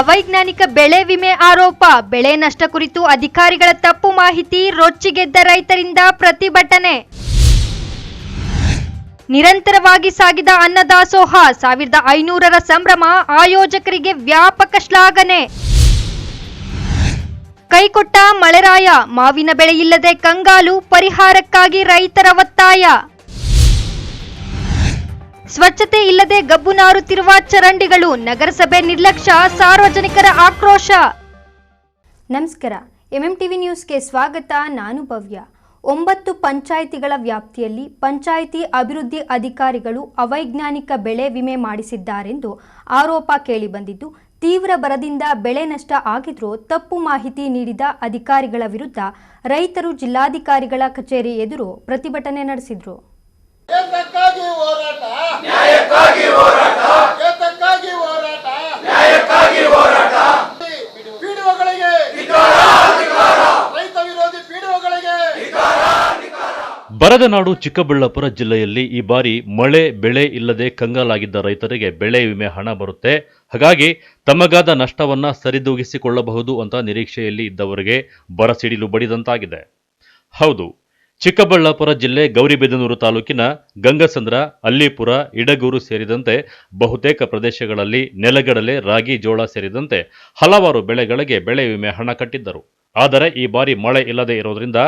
ಅವೈಜ್ಞಾನಿಕ ಬೆಳೆ ವಿಮೆ ಆರೋಪ, ಬೆಳೆ ನಷ್ಟ ಕುರಿತು ಅಧಿಕಾರಿಗಳ ತಪ್ಪು ಮಾಹಿತಿ, ರೊಚ್ಚಿಗೆದ್ದ ರೈತರಿಂದ ಪ್ರತಿಭಟನೆ. ನಿರಂತರವಾಗಿ ಸಾಗಿದ ಅನ್ನದಾಸೋಹ, 1500ರ ಸಂಭ್ರಮ, ಆಯೋಜಕರಿಗೆ ವ್ಯಾಪಕ ಶ್ಲಾಘನೆ. ಕೈಕೊಟ್ಟ ಮಳೆರಾಯ, ಮಾವಿನ ಬೆಳೆಯಿಲ್ಲದೆ ಕಂಗಾಲು, ಪರಿಹಾರಕ್ಕಾಗಿ ರೈತರ ಒತ್ತಾಯ. ಸ್ವಚ್ಛತೆ ಇಲ್ಲದೆ ಗಬ್ಬು ನಾರುತ್ತಿರುವ ಚರಂಡಿಗಳು, ನಗರಸಭೆ ನಿರ್ಲಕ್ಷ್ಯ, ಸಾರ್ವಜನಿಕರ ಆಕ್ರೋಶ. ನಮಸ್ಕಾರ, ಎಂಎಂಟಿವಿ ನ್ಯೂಸ್ಗೆ ಸ್ವಾಗತ. ನಾನು ಭವ್ಯ. 9 ಪಂಚಾಯಿತಿಗಳ ವ್ಯಾಪ್ತಿಯಲ್ಲಿ ಪಂಚಾಯಿತಿ ಅಭಿವೃದ್ಧಿ ಅಧಿಕಾರಿಗಳು ಅವೈಜ್ಞಾನಿಕ ಬೆಳೆ ವಿಮೆ ಮಾಡಿಸಿದ್ದಾರೆಂದು ಆರೋಪ ಕೇಳಿಬಂದಿದ್ದು, ತೀವ್ರ ಬರದಿಂದ ಬೆಳೆ ನಷ್ಟ ಆಗಿದ್ರೂ ತಪ್ಪು ಮಾಹಿತಿ ನೀಡಿದ ಅಧಿಕಾರಿಗಳ ವಿರುದ್ಧ ರೈತರು ಜಿಲ್ಲಾಧಿಕಾರಿಗಳ ಕಚೇರಿ ಎದುರು ಪ್ರತಿಭಟನೆ ನಡೆಸಿದರು. ಏತಕ್ಕಾಗಿ ಹೋರಾಟ, ನ್ಯಾಯಕ್ಕಾಗಿ ಹೋರಾಟ, ಏತಕ್ಕಾಗಿ ಹೋರಾಟ, ನ್ಯಾಯಕ್ಕಾಗಿ ಹೋರಾಟ. ಪಿಡಿಒಗಳಿಗೆ ಧಿಕ್ಕಾರ, ಧಿಕ್ಕಾರ, ರೈತ ವಿರೋಧಿ ಪಿಡಿಒಗಳಿಗೆ ಧಿಕ್ಕಾರ, ಧಿಕ್ಕಾರ. ಬರದ ನಾಡು ಚಿಕ್ಕಬಳ್ಳಾಪುರ ಜಿಲ್ಲೆಯಲ್ಲಿ ಈ ಬಾರಿ ಮಳೆ ಬೆಳೆ ಇಲ್ಲದೆ ಕಂಗಾಲಾಗಿದ್ದ ರೈತರಿಗೆ ಬೆಳೆ ವಿಮೆ ಹಣ ಬರುತ್ತೆ, ಹಾಗಾಗಿ ತಮಗಾದ ನಷ್ಟವನ್ನ ಸರಿದೂಗಿಸಿಕೊಳ್ಳಬಹುದು ಅಂತ ನಿರೀಕ್ಷೆಯಲ್ಲಿ ಇದ್ದವರಿಗೆ ಬರಸಿಡಿಲು ಬಡಿದಂತಾಗಿದೆ. ಹೌದು, ಚಿಕ್ಕಬಳ್ಳಾಪುರ ಜಿಲ್ಲೆ ಗೌರಿಬಿದನೂರು ತಾಲೂಕಿನ ಗಂಗಸಂದ್ರ, ಅಲ್ಲಿಪುರ, ಇಡಗೂರು ಸೇರಿದಂತೆ ಬಹುತೇಕ ಪ್ರದೇಶಗಳಲ್ಲಿ ನೆಲಗಡಲೆ, ರಾಗಿ, ಜೋಳ ಸೇರಿದಂತೆ ಹಲವಾರು ಬೆಳೆಗಳಿಗೆ ಬೆಳೆ ವಿಮೆ ಹಣ ಕಟ್ಟಿದ್ದರು. ಆದರೆ ಈ ಬಾರಿ ಮಳೆ ಇಲ್ಲದೆ ಇರೋದ್ರಿಂದ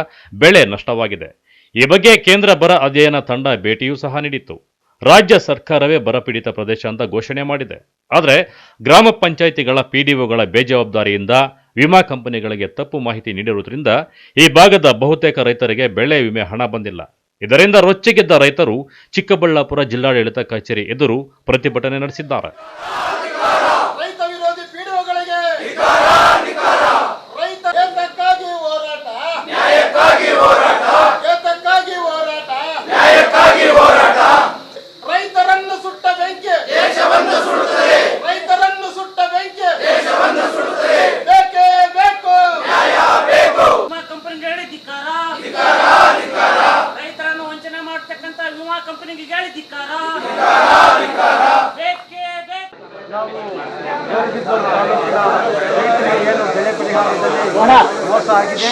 ಬೆಳೆ ನಷ್ಟವಾಗಿದೆ. ಈ ಬಗ್ಗೆ ಕೇಂದ್ರ ಬರ ಅಧ್ಯಯನ ತಂಡ ಭೇಟಿಯೂ ಸಹ ನೀಡಿತ್ತು. ರಾಜ್ಯ ಸರ್ಕಾರವೇ ಬರಪೀಡಿತ ಪ್ರದೇಶ ಅಂತ ಘೋಷಣೆ ಮಾಡಿದೆ. ಆದರೆ ಗ್ರಾಮ ಪಂಚಾಯಿತಿಗಳ ಪಿಡಿಒಗಳ ಬೇಜವಾಬ್ದಾರಿಯಿಂದ ವಿಮಾ ಕಂಪನಿಗಳಿಗೆ ತಪ್ಪು ಮಾಹಿತಿ ನೀಡಿರುವುದರಿಂದ ಈ ಭಾಗದ ಬಹುತೇಕ ರೈತರಿಗೆ ಬೆಳೆ ವಿಮೆ ಹಣ ಬಂದಿಲ್ಲ. ಇದರಿಂದ ರೊಚ್ಚಿಗೆದ್ದ ರೈತರು ಚಿಕ್ಕಬಳ್ಳಾಪುರ ಜಿಲ್ಲಾಡಳಿತ ಕಚೇರಿ ಎದುರು ಪ್ರತಿಭಟನೆ ನಡೆಸಿದ್ದಾರೆ. ರೈತ ವಿರೋಧಿ ಪಿಡಿಒಗಳಿಗೆ ಧಿಕ್ಕಾರ, ಧಿಕ್ಕಾರ, ರೈತ ಏತಕ್ಕಾಗಿ ಹೋರಾಟ, ನ್ಯಾಯಕ್ಕಾಗಿ ಹೋರಾಟ, ಏತಕ್ಕಾಗಿ ಹೋರಾಟ, ನ್ಯಾಯಕ್ಕಾಗಿ ಹೋರಾಟ. ರೈತರನ್ನು ಸುಟ್ಟ ಬೆಂಕಿ ದೇಶವನ್ನು ಸುಡುತ್ತದೆ, ರೈತರನ್ನು ಸುಟ್ಟ ಬೆಂಕಿ ದೇಶವನ್ನು ಸುಡುತ್ತದೆ. ಬೇಕೇ ಬೇಕು, ನ್ಯಾಯ ಬೇಕು. ವಿಮಾ ಕಂಪನಿಗಳಿಗೆ ಧಿಕ್ಕಾರ, ಧಿಕ್ಕಾರ, ಧಿಕ್ಕಾರ, ರೈತರನ್ನು ವಂಚನೆ ಮಾಡತಕ್ಕಂತ ವಿಮಾ ಕಂಪನಿಗೆ ಧಿಕ್ಕಾರ, ಧಿಕ್ಕಾರ, ಧಿಕ್ಕಾರ. ಬೇಕೇ ಬೇಕು. ನಾವು ಗೌರಿಬಿದನೂರು ತಾಲೂಕಿನ ರೈತರಿಗೆ ಏನು ಬೆಳೆ ಪರಿಹಾರದಲ್ಲಿ ಮೋಸ ಆಗಿದೆ.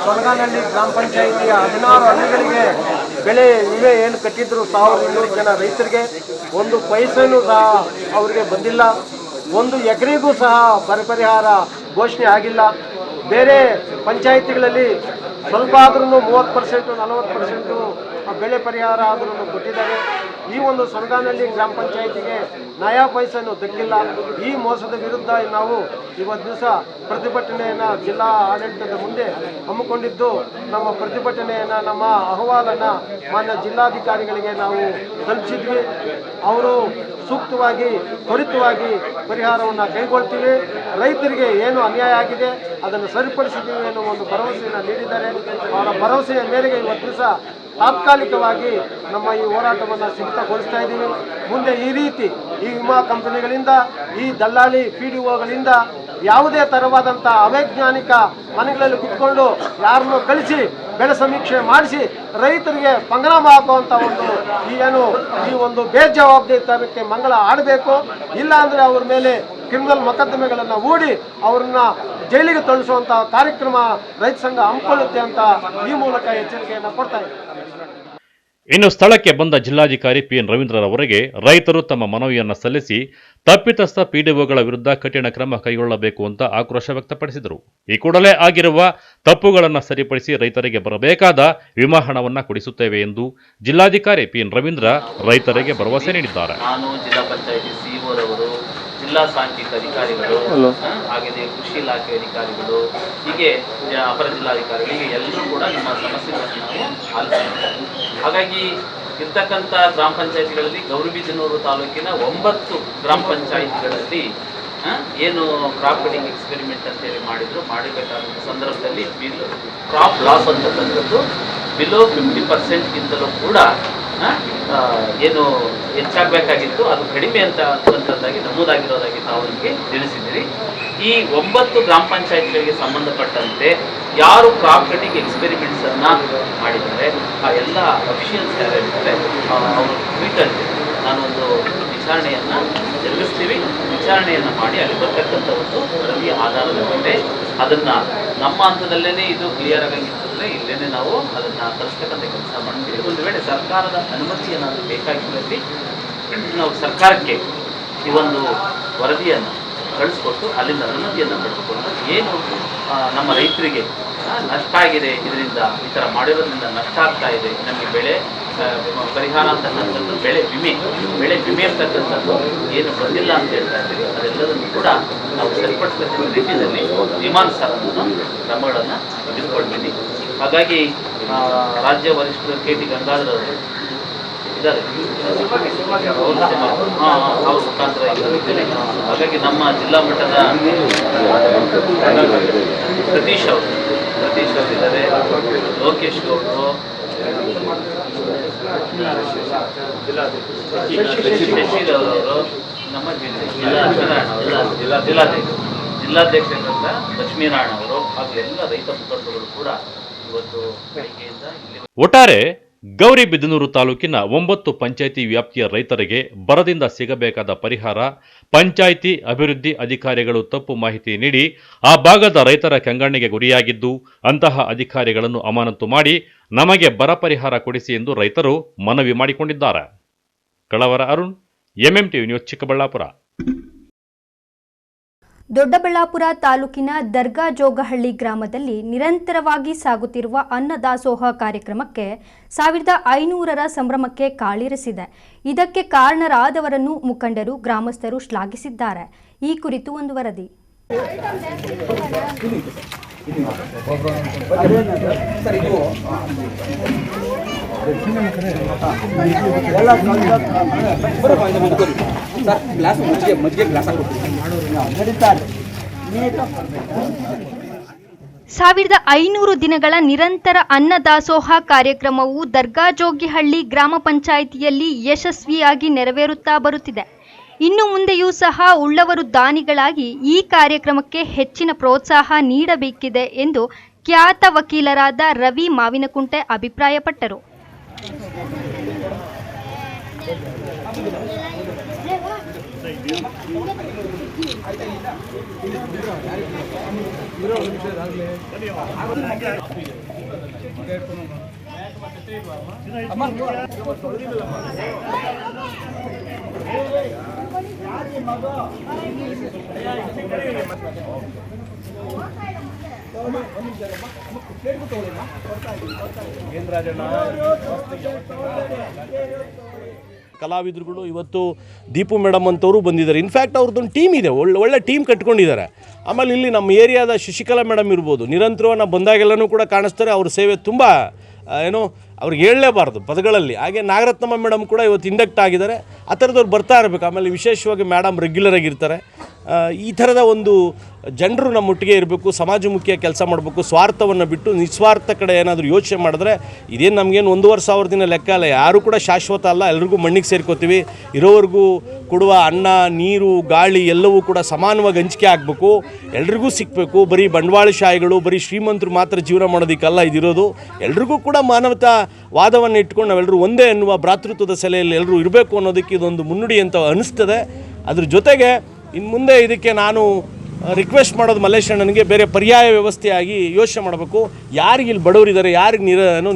ಸೊಲಗಾನಹಳ್ಳಿ ಗ್ರಾಮ ಪಂಚಾಯಿತಿಯ 16 ಹಳ್ಳಿಗಳಿಗೆ ಬೆಳೆ ವಿಮೆ ಏನು ಕಟ್ಟಿದ್ರು 1200 ಜನ ರೈತರಿಗೆ ಒಂದು ಪೈಸೆನೂ ಸಹ ಅವರಿಗೆ ಬಂದಿಲ್ಲ. 1 ಎಕರೆಗೂ ಸಹ ಬರ ಪರಿಹಾರ ಘೋಷಣೆ ಆಗಿಲ್ಲ. ಬೇರೆ ಪಂಚಾಯಿತಿಗಳಲ್ಲಿ ಸ್ವಲ್ಪ ಆದ್ರೂ 30%, 40% ಬೆಳೆ ಪರಿಹಾರ ಆದ್ರೂ ಕೊಟ್ಟಿದ್ದಾರೆ. ಈ ಒಂದು ಸೊಲಗಾನಹಳ್ಳಿ ಗ್ರಾಮ ಪಂಚಾಯಿತಿಗೆ ನಯಾ ಪೈಸೆನೂ ದಕ್ಕಿಲ್ಲ. ಈ ಮೋಸದ ವಿರುದ್ಧ ನಾವು ಇವತ್ತು ದಿವಸ ಪ್ರತಿಭಟನೆಯನ್ನು ಜಿಲ್ಲಾ ಆಡಳಿತದ ಮುಂದೆ ಹಮ್ಮಿಕೊಂಡಿದ್ದು, ನಮ್ಮ ಪ್ರತಿಭಟನೆಯನ್ನು, ನಮ್ಮ ಅಹವಾಲನ್ನು ಮಾನ್ಯ ಜಿಲ್ಲಾಧಿಕಾರಿಗಳಿಗೆ ನಾವು ತಲುಪಿಸಿದ್ವಿ. ಅವರು ಸೂಕ್ತವಾಗಿ, ತ್ವರಿತವಾಗಿ ಪರಿಹಾರವನ್ನು ಕೈಗೊಳ್ತೀವಿ, ರೈತರಿಗೆ ಏನು ಅನ್ಯಾಯ ಆಗಿದೆ ಅದನ್ನು ಸರಿಪಡಿಸಿದ್ದೀವಿ ಅನ್ನೋ ಒಂದು ಭರವಸೆಯನ್ನು ನೀಡಿದ್ದಾರೆ. ಅವರ ಭರವಸೆಯ ಮೇರೆಗೆ ಇವತ್ತು ದಿವಸ ತಾತ್ಕಾಲಿಕವಾಗಿ ನಮ್ಮ ಈ ಹೋರಾಟವನ್ನು ಸ್ಥಗಿತಗೊಳಿಸ್ತಾ ಇದ್ದೀವಿ. ಮುಂದೆ ಈ ರೀತಿ ಈ ವಿಮಾ ಕಂಪನಿಗಳಿಂದ, ಈ ದಲ್ಲಾಳಿ ಪಿಡಿಒಗಳಿಂದ ಯಾವುದೇ ಥರವಾದಂಥ ಅವೈಜ್ಞಾನಿಕ ಮನೆಗಳಲ್ಲಿ ಕುತ್ಕೊಂಡು ಯಾರನ್ನು ಕಳಿಸಿ ಬೆಳೆ ಸಮೀಕ್ಷೆ ಮಾಡಿಸಿ ರೈತರಿಗೆ ಪಂಗನಾಮ ಹಾಕುವಂಥ ಈ ಒಂದು ಬೇಜವಾಬ್ದಾರಿತನಕ್ಕೆ ಮಂಗಳ ಆಡಬೇಕು. ಇಲ್ಲ ಅಂದರೆ ಅವ್ರ ಮೇಲೆ ಕ್ರಿಮಿನಲ್ ಮೊಕದ್ದಮೆಗಳನ್ನು ಹೂಡಿ ಅವ್ರನ್ನ ಜೈಲಿಗೆ ತಳ್ಳಿಸುವಂಥ ಕಾರ್ಯಕ್ರಮ ರೈತ ಸಂಘ ಹಮ್ಮಿಕೊಳ್ಳುತ್ತೆ ಅಂತ ಈ ಮೂಲಕ ಎಚ್ಚರಿಕೆಯನ್ನು ಕೊಡ್ತಾ ಇದ್ದಾರೆ. ಇನ್ನು ಸ್ಥಳಕ್ಕೆ ಬಂದ ಜಿಲ್ಲಾಧಿಕಾರಿ ಪಿಎನ್ ರವೀಂದ್ರರವರಿಗೆ ರೈತರು ತಮ್ಮ ಮನವಿಯನ್ನು ಸಲ್ಲಿಸಿ ತಪ್ಪಿತಸ್ಥ ಪಿಡಿಒಗಳ ವಿರುದ್ಧ ಕಠಿಣ ಕ್ರಮ ಕೈಗೊಳ್ಳಬೇಕು ಅಂತ ಆಕ್ರೋಶ ವ್ಯಕ್ತಪಡಿಸಿದರು. ಈ ಕೂಡಲೇ ಆಗಿರುವ ತಪ್ಪುಗಳನ್ನು ಸರಿಪಡಿಸಿ ರೈತರಿಗೆ ಬರಬೇಕಾದ ವಿಮಾ ಹಣವನ್ನು ಕೊಡಿಸುತ್ತೇವೆ ಎಂದು ಜಿಲ್ಲಾಧಿಕಾರಿ ಪಿಎನ್ ರವೀಂದ್ರ ರೈತರಿಗೆ ಭರವಸೆ ನೀಡಿದ್ದಾರೆ. ನಾನು ಜಿಲ್ಲಾ ಪಂಚಾಯಿತಿ ಸಿಇಒರವರು, ಜಿಲ್ಲಾ ಸಾಂಖ್ಯಿಕ ಅಧಿಕಾರಿಗಳು, ಹಾಗೆಯೇ ಕೃಷಿ ಇಲಾಖೆ ಅಧಿಕಾರಿಗಳು, ಹೀಗೆ ಅಪರ ಜಿಲ್ಲಾಧಿಕಾರಿಗಳಿಗೆ ಎಲ್ಲರೂ ಕೂಡ ನಿಮ್ಮ ಸಮಸ್ಯೆಗಳನ್ನು ನಾವು ಆಲಿಸಿದ್ದೇವೆ. ಹಾಗಾಗಿ ಇರ್ತಕ್ಕಂಥ ಗ್ರಾಮ ಪಂಚಾಯಿತಿಗಳಲ್ಲಿ ಗೌರಿಬಿದನೂರು ತಾಲೂಕಿನ 9 ಗ್ರಾಮ ಪಂಚಾಯಿತಿಗಳಲ್ಲಿ ಏನು ಕ್ರಾಪ್ ಕಟಿಂಗ್ ಎಕ್ಸ್ಪೆರಿಮೆಂಟ್ ಅಂತೇಳಿ ಮಾಡಬೇಕಾದ ಸಂದರ್ಭದಲ್ಲಿ ಕ್ರಾಪ್ ಲಾಸ್ ಅಂತಕ್ಕಂಥದ್ದು ಬಿಲೋ 50%ಗಿಂತಲೂ ಕೂಡ ಏನು ಹೆಚ್ಚಾಗಬೇಕಾಗಿತ್ತು ಅದು ಕಡಿಮೆ ಅಂತಕ್ಕಂಥದ್ದಾಗಿ ನಮೂದಾಗಿರೋದಾಗಿ ತಾವು ನಮಗೆ ತಿಳಿಸಿದ್ದೀರಿ. ಈ 9 ಗ್ರಾಮ ಪಂಚಾಯತ್ಗಳಿಗೆ ಸಂಬಂಧಪಟ್ಟಂತೆ ಯಾರು ಕ್ರಾಪ್ ಕಟಿಂಗ್ ಎಕ್ಸ್ಪೆರಿಮೆಂಟ್ಸನ್ನು ಮಾಡಿದ್ದಾರೆ ಆ ಎಲ್ಲ ಅಫಿಷಿಯಲ್ಸ್ ಯಾರಿದ್ದಾರೆ ಅವರು ಕುರಿತಂತೆ ನಾನೊಂದು ವಿಚಾರಣೆಯನ್ನು ಜರುಗಿಸ್ತೀವಿ. ವಿಚಾರಣೆಯನ್ನು ಮಾಡಿ ಅಲ್ಲಿ ಬರ್ತಕ್ಕಂಥ ಅಂತ ಒಂದು ವರದಿಯ ಆಧಾರದ ಮೇಲೆ ಅದನ್ನು ನಮ್ಮ ಹಂತದಲ್ಲೇ ಇದು ಕ್ಲಿಯರ್ ಆಗಂಗಿರ್ತಂದರೆ ಇಲ್ಲೇ ನಾವು ಅದನ್ನು ಕಳಿಸ್ತಕ್ಕಂಥ ಕೆಲಸ ಮಾಡ್ತೀವಿ. ಒಂದು ವೇಳೆ ಸರ್ಕಾರದ ಅನುಮತಿ ಏನಾದರೂ ಬೇಕಾಗಿದ್ದಲ್ಲಿ ನಾವು ಸರ್ಕಾರಕ್ಕೆ ಈ ಒಂದು ವರದಿಯನ್ನು ಕಳಿಸ್ಕೊಟ್ಟು ಅಲ್ಲಿಂದ ಅನುಮತಿಯನ್ನು ಪಡೆದುಕೊಂಡು ಏನು ನಮ್ಮ ರೈತರಿಗೆ ನಷ್ಟ ಆಗಿದೆ, ಇದರಿಂದ ಈ ಥರ ಮಾಡಿರೋದ್ರಿಂದ ನಷ್ಟ ಆಗ್ತಾ ಇದೆ, ನಮಗೆ ಬೆಳೆ ಪರಿಹಾರ ಅಂತಕ್ಕಂಥದ್ದು, ಬೆಳೆ ವಿಮೆ ಅಂತಕ್ಕಂಥದ್ದು ಏನು ಬಂದಿಲ್ಲ ಅಂತ ಹೇಳ್ತಾ ಇದ್ದೀವಿ, ಅದೆಲ್ಲದನ್ನು ಕೂಡ ನಾವು ಸರಿಪಡಿಸ್ತಕ್ಕಂಥ ರೀತಿಯಲ್ಲಿ ನಿಯಮಾನುಸಾರವನ್ನು ಕ್ರಮಗಳನ್ನು ತೆಗೆದುಕೊಳ್ತೀವಿ. ಹಾಗಾಗಿ ರಾಜ್ಯ ವರಿಷ್ಠರು KT ಗಂಗಾಧರ್ ಅವರು ಇದ್ದಾರೆ, ಅವ್ರ ಮುಖಾಂತರ ಇದ್ದಾರೆ. ಹಾಗಾಗಿ ನಮ್ಮ ಜಿಲ್ಲಾ ಮಟ್ಟದ ಸತೀಶ್ ಅವರು ಇದ್ದಾರೆ, ಲೋಕೇಶ್ ಗೌಡರು, ಶಶಿಧರ್ ಅವರು, ನಮ್ಮ ಜಿಲ್ಲಾಧ್ಯಕ್ಷರಾದ ಲಕ್ಷ್ಮೀನಾರಾಯಣ ಅವರು ಹಾಗೂ ಎಲ್ಲ ರೈತ ಮುಖಂಡರುಗಳು ಕೂಡ ಇವತ್ತು ಬೆಳಿಗ್ಗೆಯಿಂದ ಇಲ್ಲಿ. ಒಟ್ಟಾರೆ ಗೌರಿಬಿದನೂರು ತಾಲೂಕಿನ 9 ಪಂಚಾಯಿತಿ ವ್ಯಾಪ್ತಿಯ ರೈತರಿಗೆ ಬರದಿಂದ ಸಿಗಬೇಕಾದ ಪರಿಹಾರ ಪಂಚಾಯಿತಿ ಅಭಿವೃದ್ಧಿ ಅಧಿಕಾರಿಗಳು ತಪ್ಪು ಮಾಹಿತಿ ನೀಡಿ ಆ ಭಾಗದ ರೈತರ ಕೆಂಗಣ್ಣಿಗೆ ಗುರಿಯಾಗಿದ್ದು ಅಂತಹ ಅಧಿಕಾರಿಗಳನ್ನು ಅಮಾನತು ಮಾಡಿ ನಮಗೆ ಬರ ಪರಿಹಾರ ಕೊಡಿಸಿ ಎಂದು ರೈತರು ಮನವಿ ಮಾಡಿಕೊಂಡಿದ್ದಾರೆ. ಕಳವರ ಅರುಣ್, MMTV ನ್ಯೂಸ್, ಚಿಕ್ಕಬಳ್ಳಾಪುರ. ದೊಡ್ಡಬಳ್ಳಾಪುರ ತಾಲೂಕಿನ ದರ್ಗಾ ಜೋಗಹಳ್ಳಿ ಗ್ರಾಮದಲ್ಲಿ ನಿರಂತರವಾಗಿ ಸಾಗುತ್ತಿರುವ ಅನ್ನದಾಸೋಹ ಕಾರ್ಯಕ್ರಮಕ್ಕೆ 1500ರ ಸಂಭ್ರಮಕ್ಕೆ ಕಾಲಿರಿಸಿದೆ. ಇದಕ್ಕೆ ಕಾರಣರಾದವರನ್ನು ಮುಖಂಡರು, ಗ್ರಾಮಸ್ಥರು ಶ್ಲಾಘಿಸಿದ್ದಾರೆ. ಈ ಕುರಿತು ಒಂದು ವರದಿ. ಸಾವಿರದ 500 ದಿನಗಳ ನಿರಂತರ ಅನ್ನದಾಸೋಹ ಕಾರ್ಯಕ್ರಮವು ದರ್ಗಾ ಜೋಗಿಹಳ್ಳಿ ಗ್ರಾಮ ಪಂಚಾಯಿತಿಯಲ್ಲಿ ಯಶಸ್ವಿಯಾಗಿ ನೆರವೇರುತ್ತಾ ಬರುತ್ತಿದೆ. ಇನ್ನು ಮುಂದೆಯೂ ಸಹ ಉಳ್ಳವರು ದಾನಿಗಳಾಗಿ ಈ ಕಾರ್ಯಕ್ರಮಕ್ಕೆ ಹೆಚ್ಚಿನ ಪ್ರೋತ್ಸಾಹ ನೀಡಬೇಕಿದೆ ಎಂದು ಖ್ಯಾತ ವಕೀಲರಾದ ರವಿ ಮಾವಿನಕುಂಟೆ ಅಭಿಪ್ರಾಯಪಟ್ಟರು. ಕಲಾವಿದರುಗಳು ಇವತ್ತು ದೀಪು ಮೇಡಮ್ ಅಂತವರು ಬಂದಿದ್ದಾರೆ. ಇನ್ಫ್ಯಾಕ್ಟ್ ಅವ್ರದ್ದೊಂದು ಟೀಮ್ ಇದೆ, ಒಳ್ಳೆ ಟೀಮ್ ಕಟ್ಕೊಂಡಿದ್ದಾರೆ. ಆಮೇಲೆ ಇಲ್ಲಿ ನಮ್ಮ ಏರಿಯಾದ ಶಶಿಕಲಾ ಮೇಡಮ್ ಇರ್ಬೋದು, ನಿರಂತರವಾಗಿ ಬಂದಾಗೆಲ್ಲನೂ ಕೂಡ ಕಾಣಿಸ್ತಾರೆ. ಅವ್ರ ಸೇವೆ ತುಂಬ ಅವ್ರಿಗೆ ಹೇಳಲೇಬಾರ್ದು ಪದಗಳಲ್ಲಿ. ಹಾಗೆ ನಾಗರತ್ನಮ್ಮ ಮೇಡಮ್ ಕೂಡ ಇವತ್ತು ಇಂಡಕ್ಟ್ ಆಗಿದ್ದಾರೆ. ಆ ಥರದವ್ರು ಬರ್ತಾ ಇರಬೇಕು. ಆಮೇಲೆ ವಿಶೇಷವಾಗಿ ಮೇಡಮ್ ರೆಗ್ಯುಲರ್ ಆಗಿರ್ತಾರೆ. ಈ ಥರದ ಒಂದು ಜನರು ನಮ್ಮೊಟ್ಟಿಗೆ ಇರಬೇಕು, ಸಮಾಜಮುಖಿಯ ಕೆಲಸ ಮಾಡಬೇಕು, ಸ್ವಾರ್ಥವನ್ನು ಬಿಟ್ಟು ನಿಸ್ವಾರ್ಥ ಕಡೆ ಏನಾದರೂ ಯೋಚನೆ ಮಾಡಿದ್ರೆ ಇದೇನು ನಮಗೇನು 1,500 ದಿನ ಲೆಕ್ಕ ಅಲ್ಲ. ಯಾರೂ ಕೂಡ ಶಾಶ್ವತ ಅಲ್ಲ, ಎಲ್ರಿಗೂ ಮಣ್ಣಿಗೆ ಸೇರ್ಕೋತೀವಿ. ಇರೋವರೆಗೂ ಕೊಡುವ ಅನ್ನ, ನೀರು, ಗಾಳಿ ಎಲ್ಲವೂ ಕೂಡ ಸಮಾನವಾಗಿ ಹಂಚಿಕೆ ಆಗಬೇಕು, ಎಲ್ರಿಗೂ ಸಿಕ್ಕಬೇಕು. ಬರೀ ಬಂಡವಾಳಶಾಹಿಗಳು, ಬರೀ ಶ್ರೀಮಂತರು ಮಾತ್ರ ಜೀವನ ಮಾಡೋದಕ್ಕಲ್ಲ ಇದಿರೋದು. ಎಲ್ರಿಗೂ ಕೂಡ ಮಾನವತಾ ವಾದವನ್ನು ಇಟ್ಕೊಂಡು ನಾವೆಲ್ಲರೂ ಒಂದೇ ಎನ್ನುವ ಭ್ರಾತೃತ್ವದ ಸೆಲೆಯಲ್ಲಿ ಎಲ್ಲರೂ ಇರಬೇಕು ಅನ್ನೋದಕ್ಕೆ ಇದೊಂದು ಮುನ್ನುಡಿ ಅಂತ ಅನಿಸ್ತದೆ. ಅದ್ರ ಜೊತೆಗೆ ಇನ್ನು ಮುಂದೆ ಇದಕ್ಕೆ ನಾನು ರಿಕ್ವೆಸ್ಟ್ ಮಾಡೋದು ಮಲ್ಲೇಶಣ್ಣನಿಗೆ ಬೇರೆ ಪರ್ಯಾಯ ವ್ಯವಸ್ಥೆಯಾಗಿ ಯೋಚನೆ ಮಾಡಬೇಕು. ಯಾರಿಗೆ ಇಲ್ಲಿ ಬಡವರಿದ್ದಾರೆ, ಯಾರಿಗೆ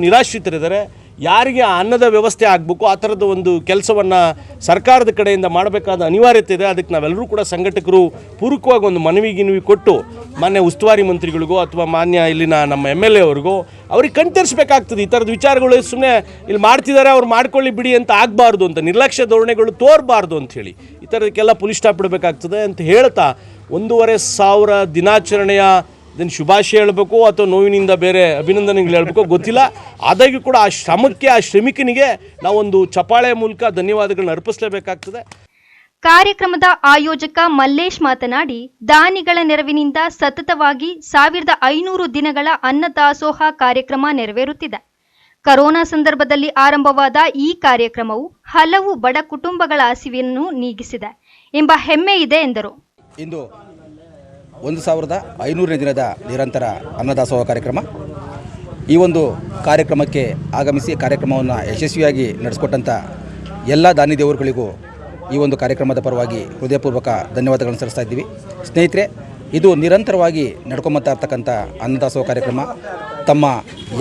ನಿರಾಶ್ರಿತರಿದ್ದಾರೆ, ಯಾರಿಗೆ ಅನ್ನದ ವ್ಯವಸ್ಥೆ ಆಗಬೇಕು, ಆ ಥರದ ಒಂದು ಕೆಲಸವನ್ನು ಸರ್ಕಾರದ ಕಡೆಯಿಂದ ಮಾಡಬೇಕಾದ ಅನಿವಾರ್ಯತೆ ಇದೆ. ಅದಕ್ಕೆ ನಾವೆಲ್ಲರೂ ಕೂಡ ಸಂಘಟಕರು ಪೂರಕವಾಗಿ ಒಂದು ಮನವಿ ಕೊಟ್ಟು ಮಾನ್ಯ ಉಸ್ತುವಾರಿ ಮಂತ್ರಿಗಳಿಗೋ ಅಥವಾ ಮಾನ್ಯ ಇಲ್ಲಿನ ನಮ್ಮ MLA ಅವ್ರಿಗೋ ಅವ್ರಿಗೆ ಕಣ್ತರಿಸಬೇಕಾಗ್ತದೆ. ಈ ಥರದ ವಿಚಾರಗಳು ಸುಮ್ಮನೆ ಇಲ್ಲಿ ಮಾಡ್ತಿದ್ದಾರೆ, ಅವ್ರು ಮಾಡ್ಕೊಳ್ಳಿ ಬಿಡಿ ಅಂತ ಆಗಬಾರ್ದು, ಅಂತ ನಿರ್ಲಕ್ಷ್ಯ ಧೋರಣೆಗಳು ತೋರಬಾರ್ದು ಅಂಥೇಳಿ ಈ ಥರದಕ್ಕೆಲ್ಲ ಪುಲಿ ಸ್ಟಾಪ್ ಬಿಡಬೇಕಾಗ್ತದೆ ಅಂತ ಹೇಳ್ತಾ 1,500 ದಿನಾಚರಣೆಯ ಇದನ್ನು ಶುಭಾಶಯ ಹೇಳಬೇಕು ಅಥವಾ ನೋವಿನಿಂದ ಬೇರೆ ಅಭಿನಂದನೆಗಳು ಹೇಳಬೇಕು ಗೊತ್ತಿಲ್ಲ. ಆದಾಗ್ಯೂ ಕೂಡ ಆ ಶ್ರಮಕ್ಕೆ, ಆ ಶ್ರಮಿಕನಿಗೆ ನಾವೊಂದು ಚಪ್ಪಾಳೆ ಮೂಲಕ ಧನ್ಯವಾದಗಳನ್ನ ಅರ್ಪಿಸಲೇಬೇಕಾಗ್ತದೆ. ಕಾರ್ಯಕ್ರಮದ ಆಯೋಜಕ ಮಲ್ಲೇಶ್ ಮಾತನಾಡಿ, ದಾನಿಗಳ ನೆರವಿನಿಂದ ಸತತವಾಗಿ 1500 ದಿನಗಳ ಅನ್ನದಾಸೋಹ ಕಾರ್ಯಕ್ರಮ ನೆರವೇರುತ್ತಿದೆ. ಕರೋನಾ ಸಂದರ್ಭದಲ್ಲಿ ಆರಂಭವಾದ ಈ ಕಾರ್ಯಕ್ರಮವು ಹಲವು ಬಡ ಕುಟುಂಬಗಳ ಹಸಿವನ್ನು ನೀಗಿಸಿದೆ ಎಂಬ ಹೆಮ್ಮೆ ಇದೆ ಎಂದರು. ಇಂದು 1500ನೇ ದಿನದ ನಿರಂತರ ಅನ್ನದಾಸೋಹ ಕಾರ್ಯಕ್ರಮ. ಈ ಒಂದು ಕಾರ್ಯಕ್ರಮಕ್ಕೆ ಆಗಮಿಸಿ ಕಾರ್ಯಕ್ರಮವನ್ನು ಯಶಸ್ವಿಯಾಗಿ ನಡೆಸಿಕೊಟ್ಟಂಥ ಎಲ್ಲ ದಾನಿ ದೇವರುಗಳಿಗೂ ಈ ಒಂದು ಕಾರ್ಯಕ್ರಮದ ಪರವಾಗಿ ಹೃದಯಪೂರ್ವಕ ಧನ್ಯವಾದಗಳನ್ನು ಸಲ್ಲಿಸ್ತಾ ಇದ್ದೀವಿ. ಸ್ನೇಹಿತರೆ, ಇದು ನಿರಂತರವಾಗಿ ನಡ್ಕೊಂಬತ್ತಾ ಇರ್ತಕ್ಕಂಥ ಅನ್ನದಾಸೋಹ ಕಾರ್ಯಕ್ರಮ. ತಮ್ಮ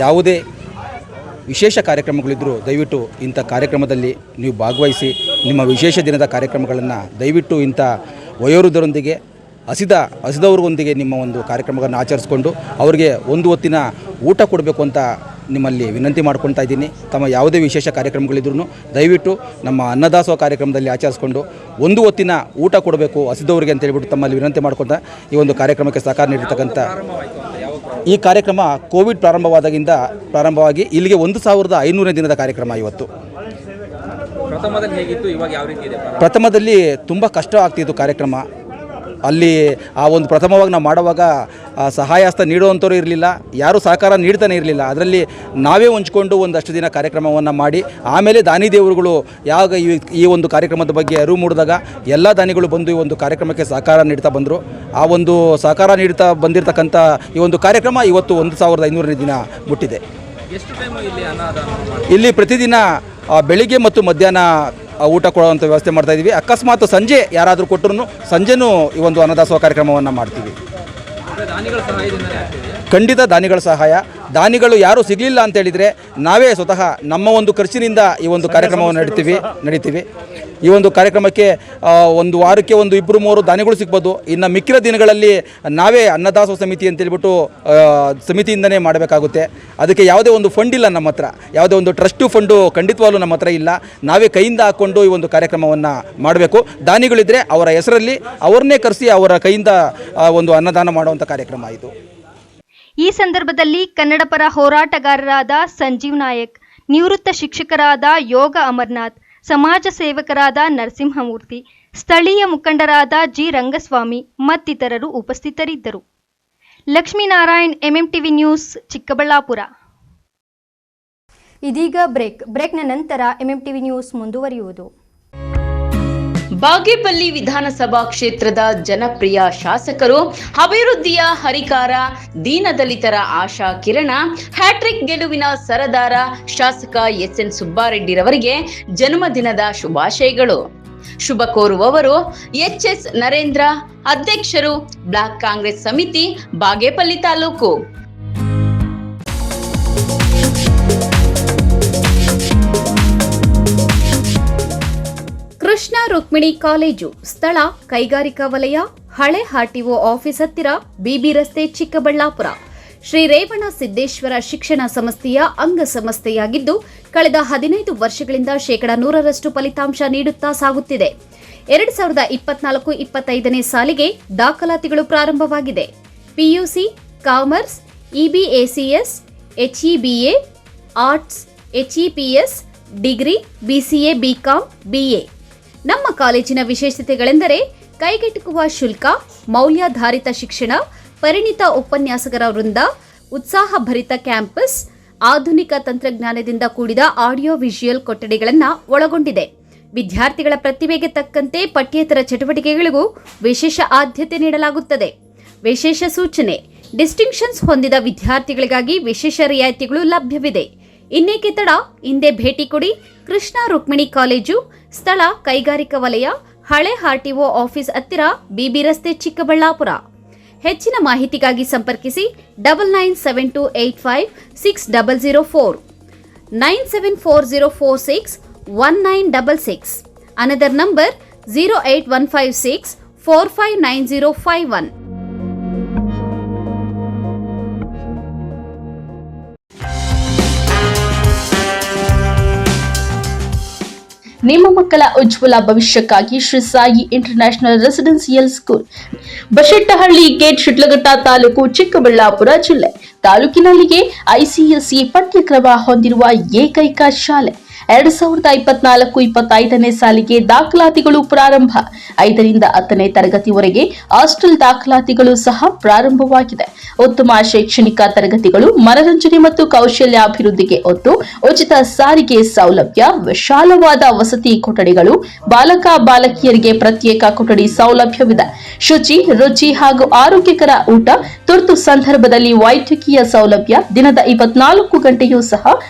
ಯಾವುದೇ ವಿಶೇಷ ಕಾರ್ಯಕ್ರಮಗಳಿದ್ದರೂ ದಯವಿಟ್ಟು ಇಂಥ ಕಾರ್ಯಕ್ರಮದಲ್ಲಿ ನೀವು ಭಾಗವಹಿಸಿ ನಿಮ್ಮ ವಿಶೇಷ ದಿನದ ಕಾರ್ಯಕ್ರಮಗಳನ್ನು ದಯವಿಟ್ಟು ಇಂಥ ವಯೋವೃದ್ಧರೊಂದಿಗೆ ಹಸಿದವ್ರಿಗೊಂದಿಗೆ ನಿಮ್ಮ ಒಂದು ಕಾರ್ಯಕ್ರಮಗಳನ್ನು ಆಚರಿಸ್ಕೊಂಡು ಅವರಿಗೆ ಒಂದು ಹೊತ್ತಿನ ಊಟ ಕೊಡಬೇಕು ಅಂತ ನಿಮ್ಮಲ್ಲಿ ವಿನಂತಿ ಮಾಡ್ಕೊಳ್ತಾ ಇದ್ದೀನಿ. ತಮ್ಮ ಯಾವುದೇ ವಿಶೇಷ ಕಾರ್ಯಕ್ರಮಗಳಿದ್ರೂ ದಯವಿಟ್ಟು ನಮ್ಮ ಅನ್ನದಾಸೋಹ ಕಾರ್ಯಕ್ರಮದಲ್ಲಿ ಆಚರಿಸ್ಕೊಂಡು ಒಂದು ಹೊತ್ತಿನ ಊಟ ಕೊಡಬೇಕು ಹಸಿದವರಿಗೆ ಅಂತ ಹೇಳ್ಬಿಟ್ಟು ತಮ್ಮಲ್ಲಿ ವಿನಂತಿ ಮಾಡ್ಕೊತಾ ಈ ಒಂದು ಕಾರ್ಯಕ್ರಮಕ್ಕೆ ಸಹಕಾರ ನೀಡಿರ್ತಕ್ಕಂಥ ಈ ಕಾರ್ಯಕ್ರಮ ಕೋವಿಡ್ ಪ್ರಾರಂಭವಾಗಿ ಇಲ್ಲಿಗೆ 1500ನೇ ದಿನದ ಕಾರ್ಯಕ್ರಮ. ಇವತ್ತು ಪ್ರಥಮದಲ್ಲಿ ತುಂಬ ಕಷ್ಟ ಆಗ್ತಿತ್ತು ಕಾರ್ಯಕ್ರಮ. ಅಲ್ಲಿ ಆ ಒಂದು ಪ್ರಥಮವಾಗಿ ನಾವು ಮಾಡುವಾಗ ಸಹಾಯ ಹಸ್ತ ನೀಡುವಂಥವ್ರು ಇರಲಿಲ್ಲ, ಯಾರೂ ಸಹಕಾರ ನೀಡ್ತಾನೆ ಇರಲಿಲ್ಲ. ಅದರಲ್ಲಿ ನಾವೇ ಹೊಂಚ್ಕೊಂಡು ಒಂದಷ್ಟು ದಿನ ಕಾರ್ಯಕ್ರಮವನ್ನು ಮಾಡಿ ಆಮೇಲೆ ದಾನಿ ದೇವರುಗಳು ಯಾವಾಗ ಈ ಒಂದು ಕಾರ್ಯಕ್ರಮದ ಬಗ್ಗೆ ಅರಿವು ಮೂಡಿದಾಗ ಎಲ್ಲ ದಾನಿಗಳು ಬಂದು ಈ ಒಂದು ಕಾರ್ಯಕ್ರಮಕ್ಕೆ ಸಹಕಾರ ನೀಡ್ತಾ ಬಂದರು. ಆ ಒಂದು ಸಹಕಾರ ನೀಡ್ತಾ ಬಂದಿರತಕ್ಕಂಥ ಈ ಒಂದು ಕಾರ್ಯಕ್ರಮ ಇವತ್ತು 1500ನೇ ದಿನ ಮುಟ್ಟಿದೆ. ಇಲ್ಲಿ ಪ್ರತಿದಿನ ಬೆಳಿಗ್ಗೆ ಮತ್ತು ಮಧ್ಯಾಹ್ನ ಊಟ ಕೊಡುವಂಥ ವ್ಯವಸ್ಥೆ ಮಾಡ್ತಾಯಿದ್ದೀವಿ. ಅಕಸ್ಮಾತ್ ಸಂಜೆ ಯಾರಾದರೂ ಕೊಟ್ಟರು ಸಂಜೆನೂ ಈ ಒಂದು ಅನ್ನದಾಸೋಹ ಕಾರ್ಯಕ್ರಮವನ್ನು ಮಾಡ್ತೀವಿ. ಖಂಡಿತ ದಾನಿಗಳ ಸಹಾಯ. ದಾನಿಗಳು ಯಾರೂ ಸಿಗಲಿಲ್ಲ ಅಂತೇಳಿದರೆ ನಾವೇ ಸ್ವತಃ ನಮ್ಮ ಒಂದು ಖರ್ಚಿನಿಂದ ಈ ಒಂದು ಕಾರ್ಯಕ್ರಮವನ್ನು ನಡೀತೀವಿ. ಈ ಒಂದು ಕಾರ್ಯಕ್ರಮಕ್ಕೆ ಒಂದು ವಾರಕ್ಕೆ 2-3 ದಾನಿಗಳು ಸಿಗ್ಬೋದು. ಇನ್ನು ಮಿಕ್ಕಿದ ದಿನಗಳಲ್ಲಿ ನಾವೇ ಅನ್ನದಾಸೋಹ ಸಮಿತಿ ಅಂತೇಳ್ಬಿಟ್ಟು ಸಮಿತಿಯಿಂದನೇ ಮಾಡಬೇಕಾಗುತ್ತೆ. ಅದಕ್ಕೆ ಯಾವುದೇ ಒಂದು ಫಂಡ್ ಇಲ್ಲ ನಮ್ಮ ಹತ್ರ, ಯಾವುದೇ ಒಂದು ಟ್ರಸ್ಟು ಫಂಡು ಖಂಡಿತವಾಗ್ಲೂ ನಮ್ಮ ಹತ್ರ ಇಲ್ಲ. ನಾವೇ ಕೈಯಿಂದ ಹಾಕ್ಕೊಂಡು ಈ ಒಂದು ಕಾರ್ಯಕ್ರಮವನ್ನು ಮಾಡಬೇಕು. ದಾನಿಗಳಿದ್ದರೆ ಅವರ ಹೆಸರಲ್ಲಿ ಅವ್ರನ್ನೇ ಕರೆಸಿ ಅವರ ಕೈಯಿಂದ ಒಂದು ಅನ್ನದಾನ ಮಾಡುವಂಥ ಕಾರ್ಯಕ್ರಮ ಇದು. ಈ ಸಂದರ್ಭದಲ್ಲಿ ಕನ್ನಡ ಪರ ಹೋರಾಟಗಾರರಾದ ಸಂಜೀವ್ ನಾಯಕ್, ನಿವೃತ್ತ ಶಿಕ್ಷಕರಾದ ಯೋಗ ಅಮರ್ನಾಥ್, ಸಮಾಜ ಸೇವಕರಾದ ನರಸಿಂಹಮೂರ್ತಿ, ಸ್ಥಳೀಯ ಮುಖಂಡರಾದ ಜಿ ರಂಗಸ್ವಾಮಿ ಮತ್ತಿತರರು ಉಪಸ್ಥಿತರಿದ್ದರು. Lakshminarayan, MMTV news, Chikkaballapur. ಇದೀಗ ಬ್ರೇಕ್ನ ನಂತರ ಎಂಎಂಟಿವಿ ನ್ಯೂಸ್ ಮುಂದುವರಿಯುವುದು. ಬಾಗೇಪಲ್ಲಿ ವಿಧಾನಸಭಾ ಕ್ಷೇತ್ರದ ಜನಪ್ರಿಯ ಶಾಸಕರು, ಅಭಿವೃದ್ಧಿಯ ಹರಿಕಾರ, ದೀನದಲಿತರ ಆಶಾ ಕಿರಣ, ಹ್ಯಾಟ್ರಿಕ್ ಗೆಲುವಿನ ಸರದಾರ ಶಾಸಕ ಎಸ್ಎನ್ ಸುಬ್ಬಾರೆಡ್ಡಿರವರಿಗೆ ಜನ್ಮದಿನದ ಶುಭಾಶಯಗಳು. ಶುಭ ಕೋರುವವರು ಎಚ್ಎಸ್ ನರೇಂದ್ರ, ಅಧ್ಯಕ್ಷರು, ಬ್ಲಾಕ್ ಕಾಂಗ್ರೆಸ್ ಸಮಿತಿ, ಬಾಗೇಪಲ್ಲಿ ತಾಲೂಕು. ಕೃಷ್ಣ ರುಕ್ಮಿಣಿ ಕಾಲೇಜು, ಸ್ಥಳ ಕೈಗಾರಿಕಾ ವಲಯ, ಹಳೆ ಆರ್ಟಿಒ ಆಫೀಸ್ ಹತ್ತಿರ, ಬಿಬಿ ರಸ್ತೆ, ಚಿಕ್ಕಬಳ್ಳಾಪುರ. ಶ್ರೀ ರೇವಣ ಸಿದ್ದೇಶ್ವರ ಶಿಕ್ಷಣ ಸಂಸ್ಥೆಯ ಅಂಗಸಂಸ್ಥೆಯಾಗಿದ್ದು ಕಳೆದ 15 ವರ್ಷಗಳಿಂದ 100% ಫಲಿತಾಂಶ ನೀಡುತ್ತಾ ಸಾಗುತ್ತಿದೆ. 2024-25ನೇ ಸಾಲಿಗೆ ದಾಖಲಾತಿಗಳು ಪ್ರಾರಂಭವಾಗಿದೆ. PUC, commerce, EBACS, HEBA, arts, HEPS, degree, BCA, BCom, BA. ನಮ್ಮ ಕಾಲೇಜಿನ ವಿಶೇಷತೆಗಳೆಂದರೆ ಕೈಗೆಟುಕುವ ಶುಲ್ಕ, ಮೌಲ್ಯಾಧಾರಿತ ಶಿಕ್ಷಣ, ಪರಿಣಿತ ಉಪನ್ಯಾಸಕರ ವೃಂದ, ಉತ್ಸಾಹಭರಿತ ಕ್ಯಾಂಪಸ್, ಆಧುನಿಕ ತಂತ್ರಜ್ಞಾನದಿಂದ ಕೂಡಿದ ಆಡಿಯೋ ವಿಜುವಲ್ ಕೊಠಡಿಗಳನ್ನು ಒಳಗೊಂಡಿದೆ. ವಿದ್ಯಾರ್ಥಿಗಳ ಪ್ರತಿಭೆಗೆ ತಕ್ಕಂತೆ ಪಠ್ಯೇತರ ಚಟುವಟಿಕೆಗಳಿಗೂ ವಿಶೇಷ ಆದ್ಯತೆ ನೀಡಲಾಗುತ್ತದೆ. ವಿಶೇಷ ಸೂಚನೆ: ಡಿಸ್ಟಿಂಕ್ಷನ್ಸ್ ಹೊಂದಿದ ವಿದ್ಯಾರ್ಥಿಗಳಿಗಾಗಿ ವಿಶೇಷ ರಿಯಾಯಿತಿಗಳು ಲಭ್ಯವಿದೆ. ಇನ್ನೇಕೆ ತಡ, ಹಿಂದೆ ಭೇಟಿ ಕೊಡಿ. ಕೃಷ್ಣ ರುಕ್ಮಿಣಿ ಕಾಲೇಜು, ಸ್ಥಳ ಕೈಗಾರಿಕಾ ವಲಯ, ಹಳೆ ಆರ್ಟಿಒ ಆಫೀಸ್ ಹತ್ತಿರ, ಬಿಬಿ ರಸ್ತೆ, ಚಿಕ್ಕಬಳ್ಳಾಪುರ. ಹೆಚ್ಚಿನ ಮಾಹಿತಿಗಾಗಿ ಸಂಪರ್ಕಿಸಿ 9972856004, 9740461966. Another number 08156459051. ನಿಮ್ಮ ಮಕ್ಕಳ ಉಜ್ವಲ ಭವಿಷ್ಯಕ್ಕಾಗಿ Shri Sai international residential school, Bashettahalli gate, Sidlaghatta taluk, Chikkaballapur ಜಿಲ್ಲೆ. ತಾಲೂಕಿನಲ್ಲಿಗೆ ಐಸಿಎಸ್ಇ ಪಠ್ಯಕ್ರಮ ಹೊಂದಿರುವ ಏಕೈಕ ಶಾಲೆ. 2024-25ನೇ ಸಾಲಿಗೆ ದಾಖಲಾತಿಗಳು ಪ್ರಾರಂಭ. 5ರಿಂದ 10ನೇ ತರಗತಿವರೆಗೆ ಹಾಸ್ಟೆಲ್ ದಾಖಲಾತಿಗಳು ಸಹ ಪ್ರಾರಂಭವಾಗಿದೆ. ಉತ್ತಮ ಶೈಕ್ಷಣಿಕ ತರಗತಿಗಳು, ಮನರಂಜನೆ ಮತ್ತು ಕೌಶಲ್ಯಾಭಿವೃದ್ಧಿಗೆ ಒತ್ತು, ಉಚಿತ ಸಾರಿಗೆ ಸೌಲಭ್ಯ, ವಿಶಾಲವಾದ ವಸತಿ ಕೊಠಡಿಗಳು, ಬಾಲಕ ಬಾಲಕಿಯರಿಗೆ ಪ್ರತ್ಯೇಕ ಕೊಠಡಿ ಸೌಲಭ್ಯವಿದೆ. ಶುಚಿ, ರುಚಿ ಹಾಗೂ ಆರೋಗ್ಯಕರ ಊಟ, ತುರ್ತು ಸಂದರ್ಭದಲ್ಲಿ ವೈದ್ಯಕೀಯ ಸೌಲಭ್ಯ, ದಿನದ 24 ಗಂಟೆಯೂ ಸಹ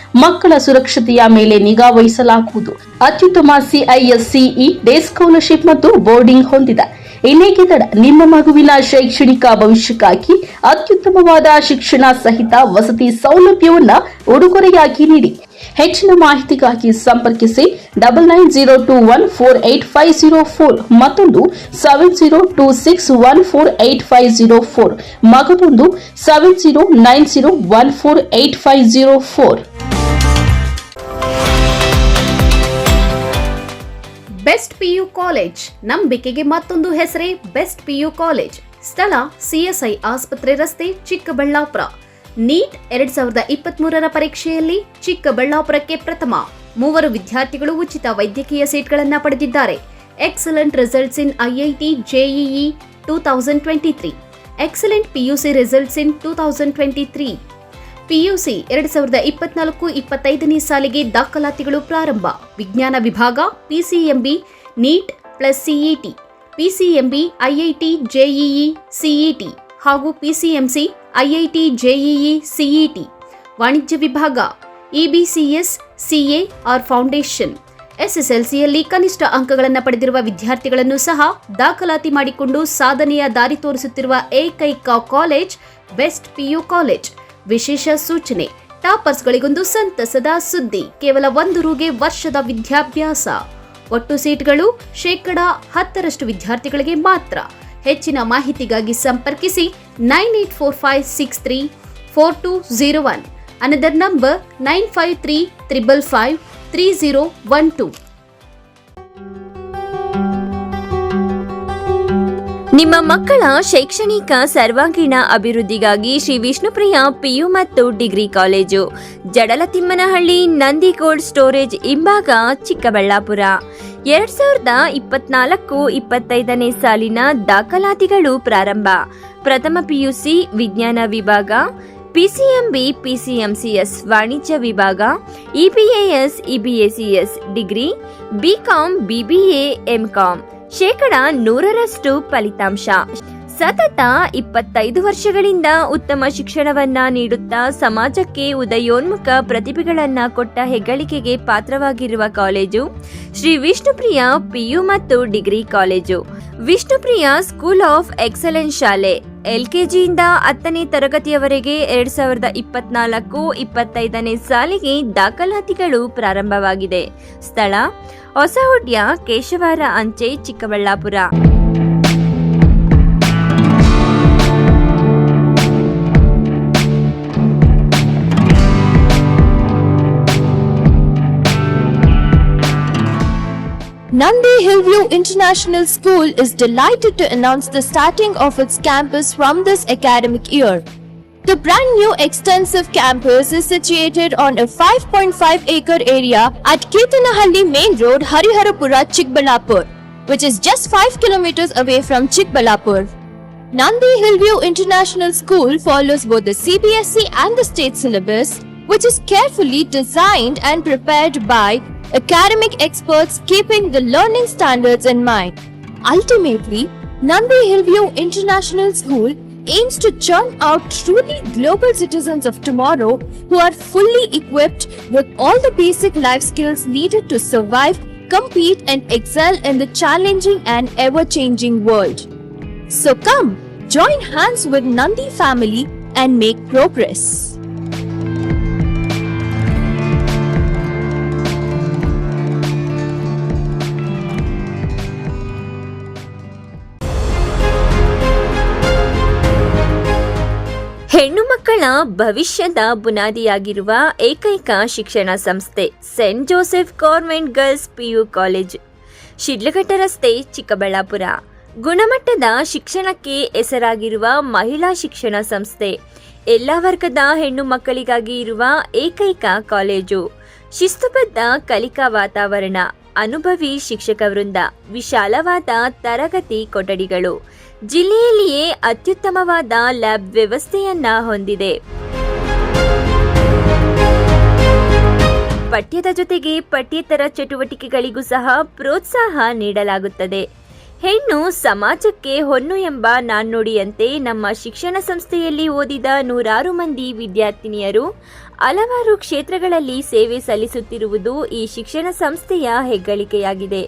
ಮಕ್ಕಳ ಸುರಕ್ಷತೆಯ ಮೇಲೆ ನಿಗಾ ನಿಗಾ ವಹಿಸಲಾಗುವುದು. ಅತ್ಯುತ್ತಮ CISCE ಡೇ ಸ್ಕಾಲರ್ಶಿಪ್ ಮತ್ತು ಬೋರ್ಡಿಂಗ್ ಹೊಂದಿದೆ. ಇನ್ನೇಕೆ ತಡ, ನಿಮ್ಮ ಮಗುವಿನ ಶೈಕ್ಷಣಿಕ ಭವಿಷ್ಯಕ್ಕಾಗಿ ಅತ್ಯುತ್ತಮವಾದ ಶಿಕ್ಷಣ ಸಹಿತ ವಸತಿ ಸೌಲಭ್ಯವನ್ನು ಉಡುಗೊರೆಯಾಗಿ ನೀಡಿ. ಹೆಚ್ಚಿನ ಮಾಹಿತಿಗಾಗಿ ಸಂಪರ್ಕಿಸಿ 9902148504 ಮತ್ತೊಂದು 7026148504 ಮಗದೊಂದು 7090148504. ಬೆಸ್ಟ್ PU ಕಾಲೇಜ್, ನಂಬಿಕೆಗೆ ಮತ್ತೊಂದು ಹೆಸರೇ ಬೆಸ್ಟ್ PU ಕಾಲೇಜ್. ಸ್ಥಳ CSI ಆಸ್ಪತ್ರೆ ರಸ್ತೆ, ಚಿಕ್ಕಬಳ್ಳಾಪುರ. ನೀಟ್ 2023ರ ಪರೀಕ್ಷೆಯಲ್ಲಿ ಚಿಕ್ಕಬಳ್ಳಾಪುರಕ್ಕೆ ಪ್ರಥಮ 3 ವಿದ್ಯಾರ್ಥಿಗಳು ಉಚಿತ ವೈದ್ಯಕೀಯ ಸೀಟ್ಗಳನ್ನು ಪಡೆದಿದ್ದಾರೆ. Excellent results in IIT JEE 2023. Excellent PUC results in 2023. PUC 2024-25ನೇ ಸಾಲಿಗೆ ದಾಖಲಾತಿಗಳು ಪ್ರಾರಂಭ. ವಿಜ್ಞಾನ ವಿಭಾಗ PCMB NEET plus CET, PCMB IIT JEE CET ಹಾಗೂ PCMC IIT JEE CET. ವಾಣಿಜ್ಯ ವಿಭಾಗ EBCS CA ಆರ್ ಫೌಂಡೇಶನ್. SSLCಯಲ್ಲಿ ಕನಿಷ್ಠ ಅಂಕಗಳನ್ನು ಪಡೆದಿರುವ ವಿದ್ಯಾರ್ಥಿಗಳನ್ನು ಸಹ ದಾಖಲಾತಿ ಮಾಡಿಕೊಂಡು ಸಾಧನೆಯ ದಾರಿ ತೋರಿಸುತ್ತಿರುವ ಏಕೈಕ ಕಾಲೇಜ್ ಬೆಸ್ಟ್ PU ಕಾಲೇಜ್. ವಿಶೇಷ ಸೂಚನೆ: ಟಾಪರ್ಸ್ಗಳಿಗೊಂದು ಸಂತಸದ ಸುದ್ದಿ, ಕೇವಲ 1 ರೂಗೆ ವರ್ಷದ ವಿದ್ಯಾಭ್ಯಾಸ. ಒಟ್ಟು ಸೀಟ್ಗಳು 10% ವಿದ್ಯಾರ್ಥಿಗಳಿಗೆ ಮಾತ್ರ. ಹೆಚ್ಚಿನ ಮಾಹಿತಿಗಾಗಿ ಸಂಪರ್ಕಿಸಿ 9845634201. Another number 9535553012. ನಿಮ್ಮ ಮಕ್ಕಳ ಶೈಕ್ಷಣಿಕ ಸರ್ವಾಂಗೀಣ ಅಭಿವೃದ್ಧಿಗಾಗಿ ಶ್ರೀ ವಿಷ್ಣುಪ್ರಿಯ PU ಮತ್ತು ಡಿಗ್ರಿ ಕಾಲೇಜು, ಜಡಲತಿಮ್ಮನಹಳ್ಳಿ, ನಂದಿಗೋಲ್ಡ್ ಸ್ಟೋರೇಜ್ ಹಿಂಭಾಗ, ಚಿಕ್ಕಬಳ್ಳಾಪುರ. 2024-25ನೇ ಸಾಲಿನ ದಾಖಲಾತಿಗಳು ಪ್ರಾರಂಭ. ಪ್ರಥಮ PUC ವಿಜ್ಞಾನ ವಿಭಾಗ, PCMB PCMCS ವಾಣಿಜ್ಯ ವಿಭಾಗ, EBAS EBACS degree, BCom BBA MCom. 100% ಫಲಿತಾಂಶ. ಸತತ 25 ವರ್ಷಗಳಿಂದ ಉತ್ತಮ ಶಿಕ್ಷಣವನ್ನ ನೀಡುತ್ತಾ ಸಮಾಜಕ್ಕೆ ಉದಯೋನ್ಮುಖ ಪ್ರತಿಭೆಗಳನ್ನ ಕೊಟ್ಟ ಹೆಗ್ಗಳಿಕೆಗೆ ಪಾತ್ರವಾಗಿರುವ ಕಾಲೇಜು ಶ್ರೀ ವಿಷ್ಣುಪ್ರಿಯ PU ಮತ್ತು degree college. Vishnupriya school of excellence ಶಾಲೆ. LKGಯಿಂದ 10ನೇ ತರಗತಿಯವರೆಗೆ 2024-25ನೇ ಸಾಲಿಗೆ ದಾಖಲಾತಿಗಳು ಪ್ರಾರಂಭವಾಗಿದೆ. ಸ್ಥಳ ಹೊಸಹುಡ್ಯ, ಕೇಶವಾರ ಅಂಚೆ, Chikkaballapur. Nandi Hillview International School is delighted to announce the starting of its campus from this academic year. The brand new extensive campus is situated on a 5.5-acre area at Ketanahalli Main Road, Hariharapura, Chikbalapur, which is just 5 kilometers away from Chikbalapur. Nandi Hillview International School follows both the CBSE and the state syllabus, which is carefully designed and prepared by academic experts keeping the learning standards in mind. Ultimately, Nandi Hillview International School aims to churn out truly global citizens of tomorrow who are fully equipped with all the basic life skills needed to survive, compete and excel in the challenging and ever-changing world. So come, join hands with Nandi family and make progress. ಹೆಣ್ಣು ಮಕ್ಕಳ ಭವಿಷ್ಯದ ಬುನಾದಿಯಾಗಿರುವ ಏಕೈಕ ಶಿಕ್ಷಣ ಸಂಸ್ಥೆ Saint Joseph government girls PU college, Shidlaghatta ರಸ್ತೆ, ಚಿಕ್ಕಬಳ್ಳಾಪುರ. ಗುಣಮಟ್ಟದ ಶಿಕ್ಷಣಕ್ಕೆ ಹೆಸರಾಗಿರುವ ಮಹಿಳಾ ಶಿಕ್ಷಣ ಸಂಸ್ಥೆ. ಎಲ್ಲ ವರ್ಗದ ಹೆಣ್ಣು ಮಕ್ಕಳಿಗಾಗಿ ಇರುವ ಏಕೈಕ ಕಾಲೇಜು. ಶಿಸ್ತುಬದ್ಧ ಕಲಿಕಾ ವಾತಾವರಣ, ಅನುಭವಿ ಶಿಕ್ಷಕ ವೃಂದ, ವಿಶಾಲವಾದ ತರಗತಿ ಕೊಠಡಿಗಳು, ಜಿಲ್ಲೆಯಲ್ಲಿಯೇ ಅತ್ಯುತ್ತಮವಾದ ಲ್ಯಾಬ್ ವ್ಯವಸ್ಥೆಯನ್ನ ಹೊಂದಿದೆ. ಪಠ್ಯದ ಜೊತೆಗೆ ಪಠ್ಯೇತರ ಚಟುವಟಿಕೆಗಳಿಗೂ ಸಹ ಪ್ರೋತ್ಸಾಹ ನೀಡಲಾಗುತ್ತದೆ. ಹೆಣ್ಣು ಸಮಾಜಕ್ಕೆ ಹೊನ್ನು ಎಂಬ ನಾಣ್ಣುಡಿಯಂತೆ ನಮ್ಮ ಶಿಕ್ಷಣ ಸಂಸ್ಥೆಯಲ್ಲಿ ಓದಿದ 100 ಮಂದಿ ವಿದ್ಯಾರ್ಥಿನಿಯರು ಹಲವಾರು ಕ್ಷೇತ್ರಗಳಲ್ಲಿ ಸೇವೆ ಸಲ್ಲಿಸುತ್ತಿರುವುದು ಈ ಶಿಕ್ಷಣ ಸಂಸ್ಥೆಯ ಹೆಗ್ಗಳಿಕೆಯಾಗಿದೆ.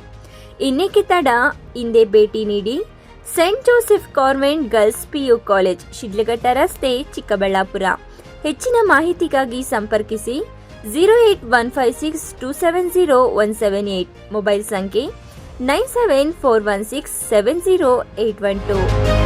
ಇನ್ನೇಕೆ ತಡ, ಹಿಂದೆ ಭೇಟಿ ನೀಡಿ. Saint Joseph convent girls PU college, Shidlaghatta ರಸ್ತೆ, ಚಿಕ್ಕಬಳ್ಳಾಪುರ. ಹೆಚ್ಚಿನ ಮಾಹಿತಿಗಾಗಿ ಸಂಪರ್ಕಿಸಿ 08156270178, ಮೊಬೈಲ್ ಸಂಖ್ಯೆ 9741670812.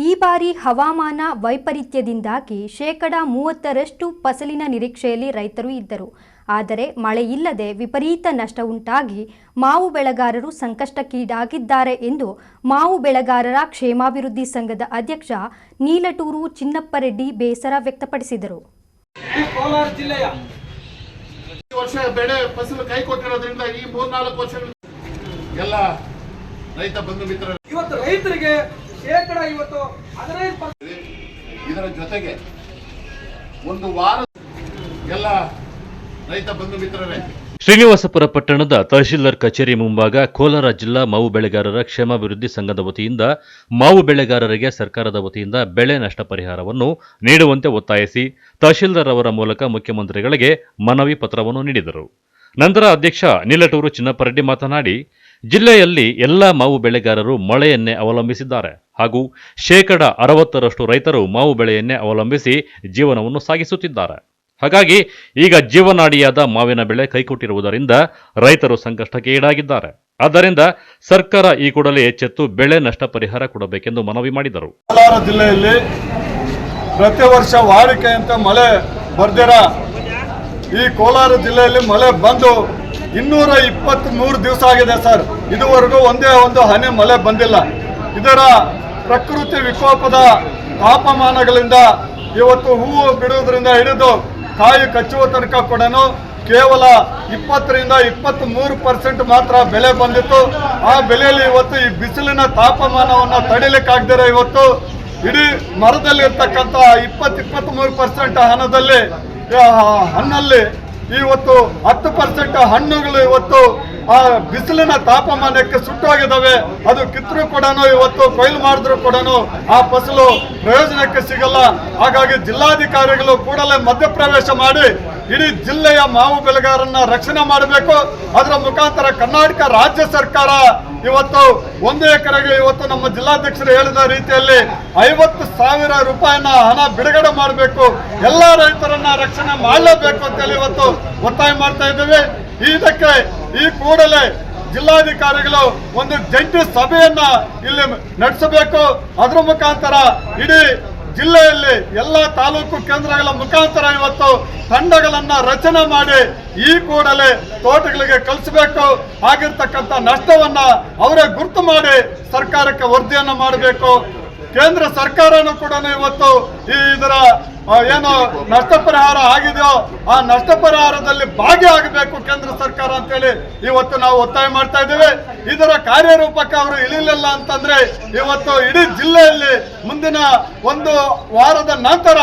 ಈ ಬಾರಿ ಹವಾಮಾನ ವೈಪರೀತ್ಯದಿಂದಾಗಿ 30% ಫಸಲಿನ ನಿರೀಕ್ಷೆಯಲ್ಲಿ ರೈತರು ಇದ್ದರು. ಆದರೆ ಮಳೆ ಇಲ್ಲದೆ ವಿಪರೀತ ನಷ್ಟ ಉಂಟಾಗಿ ಮಾವು ಬೆಳೆಗಾರರು ಸಂಕಷ್ಟಕ್ಕೀಡಾಗಿದ್ದಾರೆ ಎಂದು ಮಾವು ಬೆಳೆಗಾರರ ಕ್ಷೇಮಾಭಿವೃದ್ಧಿ ಸಂಘದ ಅಧ್ಯಕ್ಷ ನೀಲಟೂರು ಚಿನ್ನಪ್ಪರೆಡ್ಡಿ ಬೇಸರ ವ್ಯಕ್ತಪಡಿಸಿದರು. ಕೋಲಾರ ಜಿಲ್ಲೆಯ ಈ ವರ್ಷ ಬೆಳೆ ಫಸಲು ಕೈ ಕೊಟ್ಟಿರೋದ್ರಿಂದ ಈ 3-4 ವರ್ಷ ಎಲ್ಲ ರೈತ ಬಂಧು ಮಿತ್ರರು ಇವತ್ತು ರೈತರಿಗೆ 15% ಇದರ ಜೊತೆಗೆ ಒಂದು ವಾರ ಎಲ್ಲ ರೈತ ಬಂಧು ಮಿತ್ರರೇ, ಶ್ರೀನಿವಾಸಪುರ ಪಟ್ಟಣದ ತಹಶೀಲ್ದಾರ್ ಕಚೇರಿ ಮುಂಭಾಗ ಕೋಲಾರ ಜಿಲ್ಲಾ ಮಾವು ಬೆಳೆಗಾರರ ಕ್ಷೇಮಾಭಿವೃದ್ಧಿ ಸಂಘದ ವತಿಯಿಂದ ಮಾವು ಬೆಳೆಗಾರರಿಗೆ ಸರ್ಕಾರದ ವತಿಯಿಂದ ಬೆಳೆ ನಷ್ಟ ಪರಿಹಾರವನ್ನು ನೀಡುವಂತೆ ಒತ್ತಾಯಿಸಿ ತಹಶೀಲ್ದಾರ್ ಅವರ ಮೂಲಕ ಮುಖ್ಯಮಂತ್ರಿಗಳಿಗೆ ಮನವಿ ಪತ್ರವನ್ನು ನೀಡಿದರು. ನಂತರ ಅಧ್ಯಕ್ಷ ನೀಲಟೂರು ಚಿನ್ನಪ್ಪರೆಡ್ಡಿ ಮಾತನಾಡಿ, ಜಿಲ್ಲೆಯಲ್ಲಿ ಎಲ್ಲ ಮಾವು ಬೆಳೆಗಾರರು ಮಳೆಯನ್ನೇ ಅವಲಂಬಿಸಿದ್ದಾರೆ ಹಾಗೂ 60% ರೈತರು ಮಾವು ಬೆಳೆಯನ್ನೇ ಅವಲಂಬಿಸಿ ಜೀವನವನ್ನು ಸಾಗಿಸುತ್ತಿದ್ದಾರೆ. ಹಾಗಾಗಿ ಈಗ ಜೀವನಾಡಿಯಾದ ಮಾವಿನ ಬೆಳೆ ಕೈಕೊಟ್ಟಿರುವುದರಿಂದ ರೈತರು ಸಂಕಷ್ಟಕ್ಕೆ ಈಡಾಗಿದ್ದಾರೆ. ಆದ್ದರಿಂದ ಸರ್ಕಾರ ಈ ಕೂಡಲೇ ಎಚ್ಚೆತ್ತು ಬೆಳೆ ನಷ್ಟ ಪರಿಹಾರ ಕೊಡಬೇಕೆಂದು ಮನವಿ ಮಾಡಿದರು. ಕೋಲಾರ ಜಿಲ್ಲೆಯಲ್ಲಿ ಪ್ರತಿ ವರ್ಷ ವಾಡಿಕೆಯಂತೆ ಮಳೆ ಬರ್ದಿರ ಈ ಕೋಲಾರ ಜಿಲ್ಲೆಯಲ್ಲಿ ಮಳೆ ಬಂದು 223 ದಿವಸ ಆಗಿದೆ ಸರ್. ಇದುವರೆಗೂ ಒಂದೇ ಒಂದು ಹನಿ ಮಳೆ ಬಂದಿಲ್ಲ. ಇದರ ಪ್ರಕೃತಿ ವಿಕೋಪದ ತಾಪಮಾನಗಳಿಂದ ಇವತ್ತು ಹೂವು ಬಿಡುವುದರಿಂದ ಹಿಡಿದು ಕಾಯಿ ಕಚ್ಚುವ ತನಕ ಕೂಡ ಕೇವಲ 20-23% ಮಾತ್ರ ಬೆಲೆ ಬಂದಿತ್ತು. ಆ ಬೆಲೆಯಲ್ಲಿ ಇವತ್ತು ಈ ಬಿಸಿಲಿನ ತಾಪಮಾನವನ್ನು ತಡಿಲಿಕ್ಕಾಗದಿರೋ ಇವತ್ತು ಇಡೀ ಮರದಲ್ಲಿರ್ತಕ್ಕಂಥ 20-23% ಹಣ್ಣಲ್ಲಿ ಇವತ್ತು 10% ಹಣ್ಣುಗಳು ಇವತ್ತು ಆ ಬಿಸಿಲಿನ ತಾಪಮಾನಕ್ಕೆ ಸುಟ್ಟೋಗಿದ್ದಾವೆ. ಅದು ಕಿತ್ತರೂ ಕೂಡ ಇವತ್ತು ಕೊಯ್ಲು ಮಾಡಿದ್ರು ಕೂಡ ಆ ಫಸಲು ಪ್ರಯೋಜನಕ್ಕೆ ಸಿಗಲ್ಲ. ಹಾಗಾಗಿ ಜಿಲ್ಲಾಧಿಕಾರಿಗಳು ಕೂಡಲೇ ಮಧ್ಯಪ್ರವೇಶ ಮಾಡಿ ಇಡೀ ಜಿಲ್ಲೆಯ ಮಾವು ಬೆಳೆಗಾರರನ್ನ ರಕ್ಷಣೆ ಮಾಡಬೇಕು. ಅದರ ಮುಖಾಂತರ ಕರ್ನಾಟಕ ರಾಜ್ಯ ಸರ್ಕಾರ ಇವತ್ತು 1 ಎಕರೆಗೆ ಇವತ್ತು ನಮ್ಮ ಜಿಲ್ಲಾಧ್ಯಕ್ಷರು ಹೇಳಿದ ರೀತಿಯಲ್ಲಿ 50,000 ರೂಪಾಯಿನ ಹಣ ಬಿಡುಗಡೆ ಮಾಡಬೇಕು, ಎಲ್ಲ ರೈತರನ್ನ ರಕ್ಷಣೆ ಮಾಡಲೇಬೇಕು ಅಂತೇಳಿ ಇವತ್ತು ಒತ್ತಾಯ ಮಾಡ್ತಾ ಇದ್ದೇವೆ. ಇದಕ್ಕೆ ಈ ಕೂಡಲೇ ಜಿಲ್ಲಾಧಿಕಾರಿಗಳು ಒಂದು ಜಂಟಿ ಸಭೆಯನ್ನ ಇಲ್ಲಿ ನಡೆಸಬೇಕು. ಅದರ ಮುಖಾಂತರ ಇಡೀ ಜಿಲ್ಲೆಯಲ್ಲಿ ಎಲ್ಲ ತಾಲೂಕು ಕೇಂದ್ರಗಳ ಮುಖಾಂತರ ಇವತ್ತು ತಂಡಗಳನ್ನ ರಚನೆ ಮಾಡಿ ಈ ಕೂಡಲೇ ತೋಟಗಳಿಗೆ ಕಳಿಸಬೇಕು. ಆಗಿರ್ತಕ್ಕಂಥ ನಷ್ಟವನ್ನ ಅವರೇ ಗುರುತು ಮಾಡಿ ಸರ್ಕಾರಕ್ಕೆ ವರದಿಯನ್ನ ಮಾಡಬೇಕು. ಕೇಂದ್ರ ಸರ್ಕಾರನೂ ಕೂಡ ಇವತ್ತು ಇದರ ಏನು ನಷ್ಟ ಪರಿಹಾರ ಆಗಿದೆಯೋ ಆ ನಷ್ಟ ಪರಿಹಾರದಲ್ಲಿ ಭಾಗಿಯಾಗಬೇಕು ಕೇಂದ್ರ ಸರ್ಕಾರ ಅಂತೇಳಿ ಇವತ್ತು ನಾವು ಒತ್ತಾಯ ಮಾಡ್ತಾ ಇದ್ದೇವೆ. ಇದರ ಕಾರ್ಯರೂಪಕ್ಕೆ ಅವರು ಇಳಿಲಿಲ್ಲ ಅಂತಂದ್ರೆ ಇವತ್ತು ಇಡೀ ಜಿಲ್ಲೆಯಲ್ಲಿ ಮುಂದಿನ 1 ವಾರದ ನಂತರ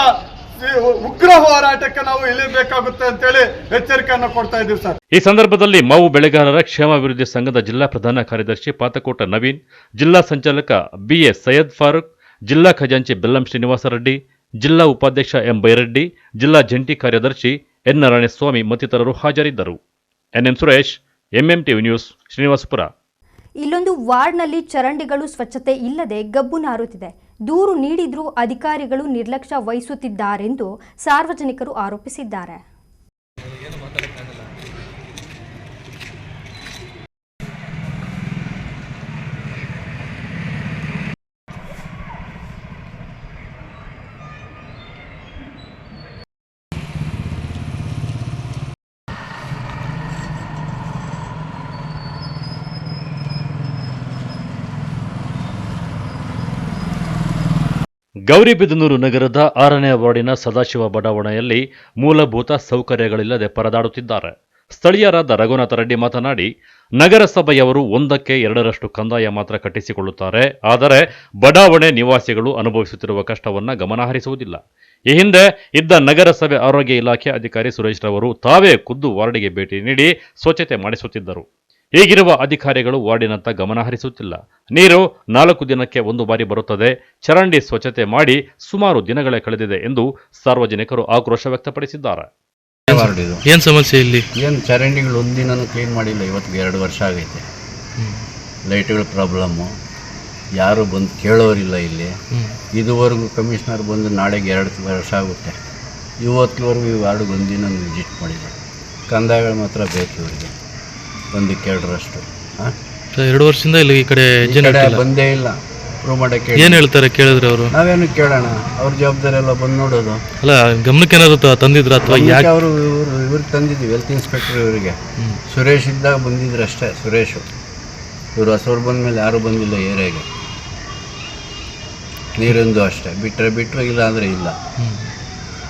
ಉಗ್ರ ಹೋರಾಟಕ್ಕೆ ನಾವು ಇಳಿಬೇಕಾಗುತ್ತೆ ಅಂತೇಳಿ ಎಚ್ಚರಿಕೆಯನ್ನು ಕೊಡ್ತಾ ಇದ್ದೀವಿ ಸರ್. ಈ ಸಂದರ್ಭದಲ್ಲಿ ಮಾವು ಬೆಳೆಗಾರರ ಕ್ಷೇಮಾಭಿವೃದ್ಧಿ ಸಂಘದ ಜಿಲ್ಲಾ ಪ್ರಧಾನ ಕಾರ್ಯದರ್ಶಿ ಪಾತಕೋಟ ನವೀನ್, ಜಿಲ್ಲಾ ಸಂಚಾಲಕ BS ಸೈಯದ್ ಫಾರೂಕ್, ಜಿಲ್ಲಾ ಖಜಾಂಚಿ ಬೆಲ್ಲಂ ಶ್ರೀನಿವಾಸರೆಡ್ಡಿ, ಜಿಲ್ಲಾ ಉಪಾಧ್ಯಕ್ಷ ಎಂ ಬೈರೆಡ್ಡಿ, ಜಿಲ್ಲಾ ಜಂಟಿ ಕಾರ್ಯದರ್ಶಿ ಎನ್ ನಾರಾಯಣಸ್ವಾಮಿ ಮತ್ತಿತರರು ಹಾಜರಿದ್ದರು. NM Suresh, MMTV news, Srinivaspur. ಇಲ್ಲೊಂದು ವಾರ್ಡ್ನಲ್ಲಿ ಚರಂಡಿಗಳು ಸ್ವಚ್ಛತೆ ಇಲ್ಲದೆ ಗಬ್ಬು ನಾರುತ್ತಿದೆ. ದೂರು ನೀಡಿದ್ರೂ ಅಧಿಕಾರಿಗಳು ನಿರ್ಲಕ್ಷ್ಯ ವಹಿಸುತ್ತಿದ್ದಾರೆಂದು ಸಾರ್ವಜನಿಕರು ಆರೋಪಿಸಿದ್ದಾರೆ. ಗೌರಿಬಿದನೂರು ನಗರದ 6ನೇ ವಾರ್ಡಿನ ಸದಾಶಿವ ಬಡಾವಣೆಯಲ್ಲಿ ಮೂಲಭೂತ ಸೌಕರ್ಯಗಳಿಲ್ಲದೆ ಪರದಾಡುತ್ತಿದ್ದಾರೆ. ಸ್ಥಳೀಯರಾದ ರಘುನಾಥ ರೆಡ್ಡಿ ಮಾತನಾಡಿ, ನಗರಸಭೆಯವರು 1ಕ್ಕೆ 2ರಷ್ಟು ಕಂದಾಯ ಮಾತ್ರ ಕಟ್ಟಿಸಿಕೊಳ್ಳುತ್ತಾರೆ. ಆದರೆ ಬಡಾವಣೆ ನಿವಾಸಿಗಳು ಅನುಭವಿಸುತ್ತಿರುವ ಕಷ್ಟವನ್ನು ಗಮನಹರಿಸುವುದಿಲ್ಲ. ಈ ಹಿಂದೆ ಇದ್ದ ನಗರಸಭೆ ಆರೋಗ್ಯ ಇಲಾಖೆ ಅಧಿಕಾರಿ ಸುರೇಶ್ ರವರು ತಾವೇ ಖುದ್ದು ವಾರ್ಡಿಗೆ ಭೇಟಿ ನೀಡಿ ಸ್ವಚ್ಛತೆ ಮಾಡಿಸುತ್ತಿದ್ದರು. ಹೀಗಿರುವ ಅಧಿಕಾರಿಗಳು ವಾರ್ಡಿನತ್ತ ಗಮನ ಹರಿಸುತ್ತಿಲ್ಲ. ನೀರು 4 ದಿನಕ್ಕೆ 1 ಬಾರಿ ಬರುತ್ತದೆ. ಚರಂಡಿ ಸ್ವಚ್ಛತೆ ಮಾಡಿ ಸುಮಾರು ದಿನಗಳೇ ಕಳೆದಿದೆ ಎಂದು ಸಾರ್ವಜನಿಕರು ಆಕ್ರೋಶ ವ್ಯಕ್ತಪಡಿಸಿದ್ದಾರೆ. ಏನು ಸಮಸ್ಯೆ ಇಲ್ಲಿ? ಏನು ಚರಂಡಿಗಳು ಒಂದಿನೂ ಕ್ಲೀನ್ ಮಾಡಿಲ್ಲ. ಇವತ್ತಿಗೆ 2 ವರ್ಷ ಆಗೈತೆ. ಲೈಟ್ಗಳ ಪ್ರಾಬ್ಲಮ್ಮು, ಯಾರು ಬಂದು ಕೇಳೋರಿಲ್ಲ ಇಲ್ಲಿ. ಇದುವರೆಗೂ ಕಮಿಷನರ್ ಬಂದು ನಾಳೆಗೆ 2 ವರ್ಷ ಆಗುತ್ತೆ. ಇವತ್ತಿವರೆಗೂ ಈ ವಾರ್ಡ್ಗೆ ಒಂದಿನ ವಿಸಿಟ್ ಮಾಡಿಲ್ಲ. ಕಂದಾಯಗಳು ಮಾತ್ರ ಬೇಕು ಇವರಿಗೆ, ಒಂದು ಕೇಳ್ರಷ್ಟು. 2 ವರ್ಷದಿಂದ ಇಲ್ಲಿ ಈ ಕಡೆ ಬಂದೇ ಇಲ್ಲ. ಪ್ರೂವ್ ಮಾಡೋಕ್ಕೆ ಏನು ಹೇಳ್ತಾರೆ ಕೇಳಿದ್ರೆ ಅವರು? ನಾವೇನು ಕೇಳೋಣ, ಅವ್ರ ಜವಾಬ್ದಾರಿ ಎಲ್ಲ ಬಂದು ನೋಡೋದು. ಅಲ್ಲ, ಗಮನಕ್ಕೆ ಏನಾದ್ರು ತಂದಿದ್ರ ಅಥವಾ ಯಾಕೆ ಅವರು ಇವ್ರಿಗೆ ತಂದಿದ್ವಿ, ಹೆಲ್ತ್ ಇನ್ಸ್ಪೆಕ್ಟರ್ ಇವರಿಗೆ. ಸುರೇಶ್ ಇದ್ದಾಗ ಬಂದಿದ್ರು ಅಷ್ಟೇ. ಸುರೇಶು ಇವರು ಹೊಸವ್ರು ಬಂದ ಮೇಲೆ ಯಾರೂ ಬಂದಿಲ್ಲ ಏರಿಯಾಗೆ. ನೀರಿಂದು ಅಷ್ಟೇ, ಬಿಟ್ಟರೆ ಇಲ್ಲ ಅಂದರೆ ಇಲ್ಲ.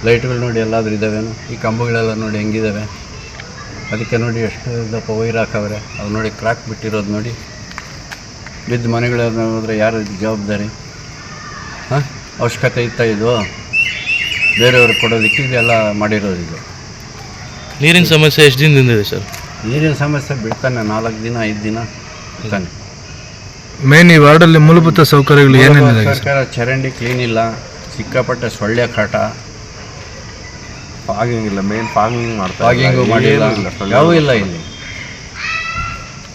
ಲೈಟ್ಗಳು ನೋಡಿ ಎಲ್ಲಾದರೂ ಇದ್ದಾವೇನು? ಈ ಕಂಬಗಳೆಲ್ಲ ನೋಡಿ ಹೆಂಗಿದ್ದಾವೆ. ಅದಕ್ಕೆ ನೋಡಿ ಎಷ್ಟು ದಪ್ಪ ವೈರ್ ಹಾಕವ್ರೆ. ಅವು ನೋಡಿ ಕ್ರಾಕ್ ಬಿಟ್ಟಿರೋದು ನೋಡಿ. ಬಿದ್ದು ಮನೆಗಳನ್ನು ಹೋದರೆ ಯಾರು ಜವಾಬ್ದಾರಿ? ಅವಶ್ಯಕತೆ ಇತ್ತ ಇದು? ಬೇರೆಯವ್ರಿಗೆ ಕೊಡೋದಕ್ಕೆ ಇದೆಲ್ಲ ಮಾಡಿರೋದು. ಇದು ನೀರಿನ ಸಮಸ್ಯೆ ಎಷ್ಟು ದಿನದಿಂದ ಇದೆ ಸರ್? ನೀರಿನ ಸಮಸ್ಯೆ ಬಿಡ್ತಾನೆ 4 ದಿನ 5 ದಿನ ಬಿಡ್ತಾನೆ. ಮೇನ್ ಈ ವಾರ್ಡಲ್ಲಿ ಮೂಲಭೂತ ಸೌಕರ್ಯಗಳು ಏನೇನಿದೆ? ಸರ್ಕಾರ ಚರಂಡಿ ಕ್ಲೀನ್ ಇಲ್ಲ, ಸಿಕ್ಕಾಪಟ್ಟೆ ಸೊಳ್ಳೆ ಕಾಟ, ಫಾಗಿಂಗ್ ಇಲ್ಲ. ಮೇನ್ ಫಾಗಿಂಗು ಮಾಡಿಲ್ಲ, ಯಾವೂ ಇಲ್ಲ ಇಲ್ಲಿ.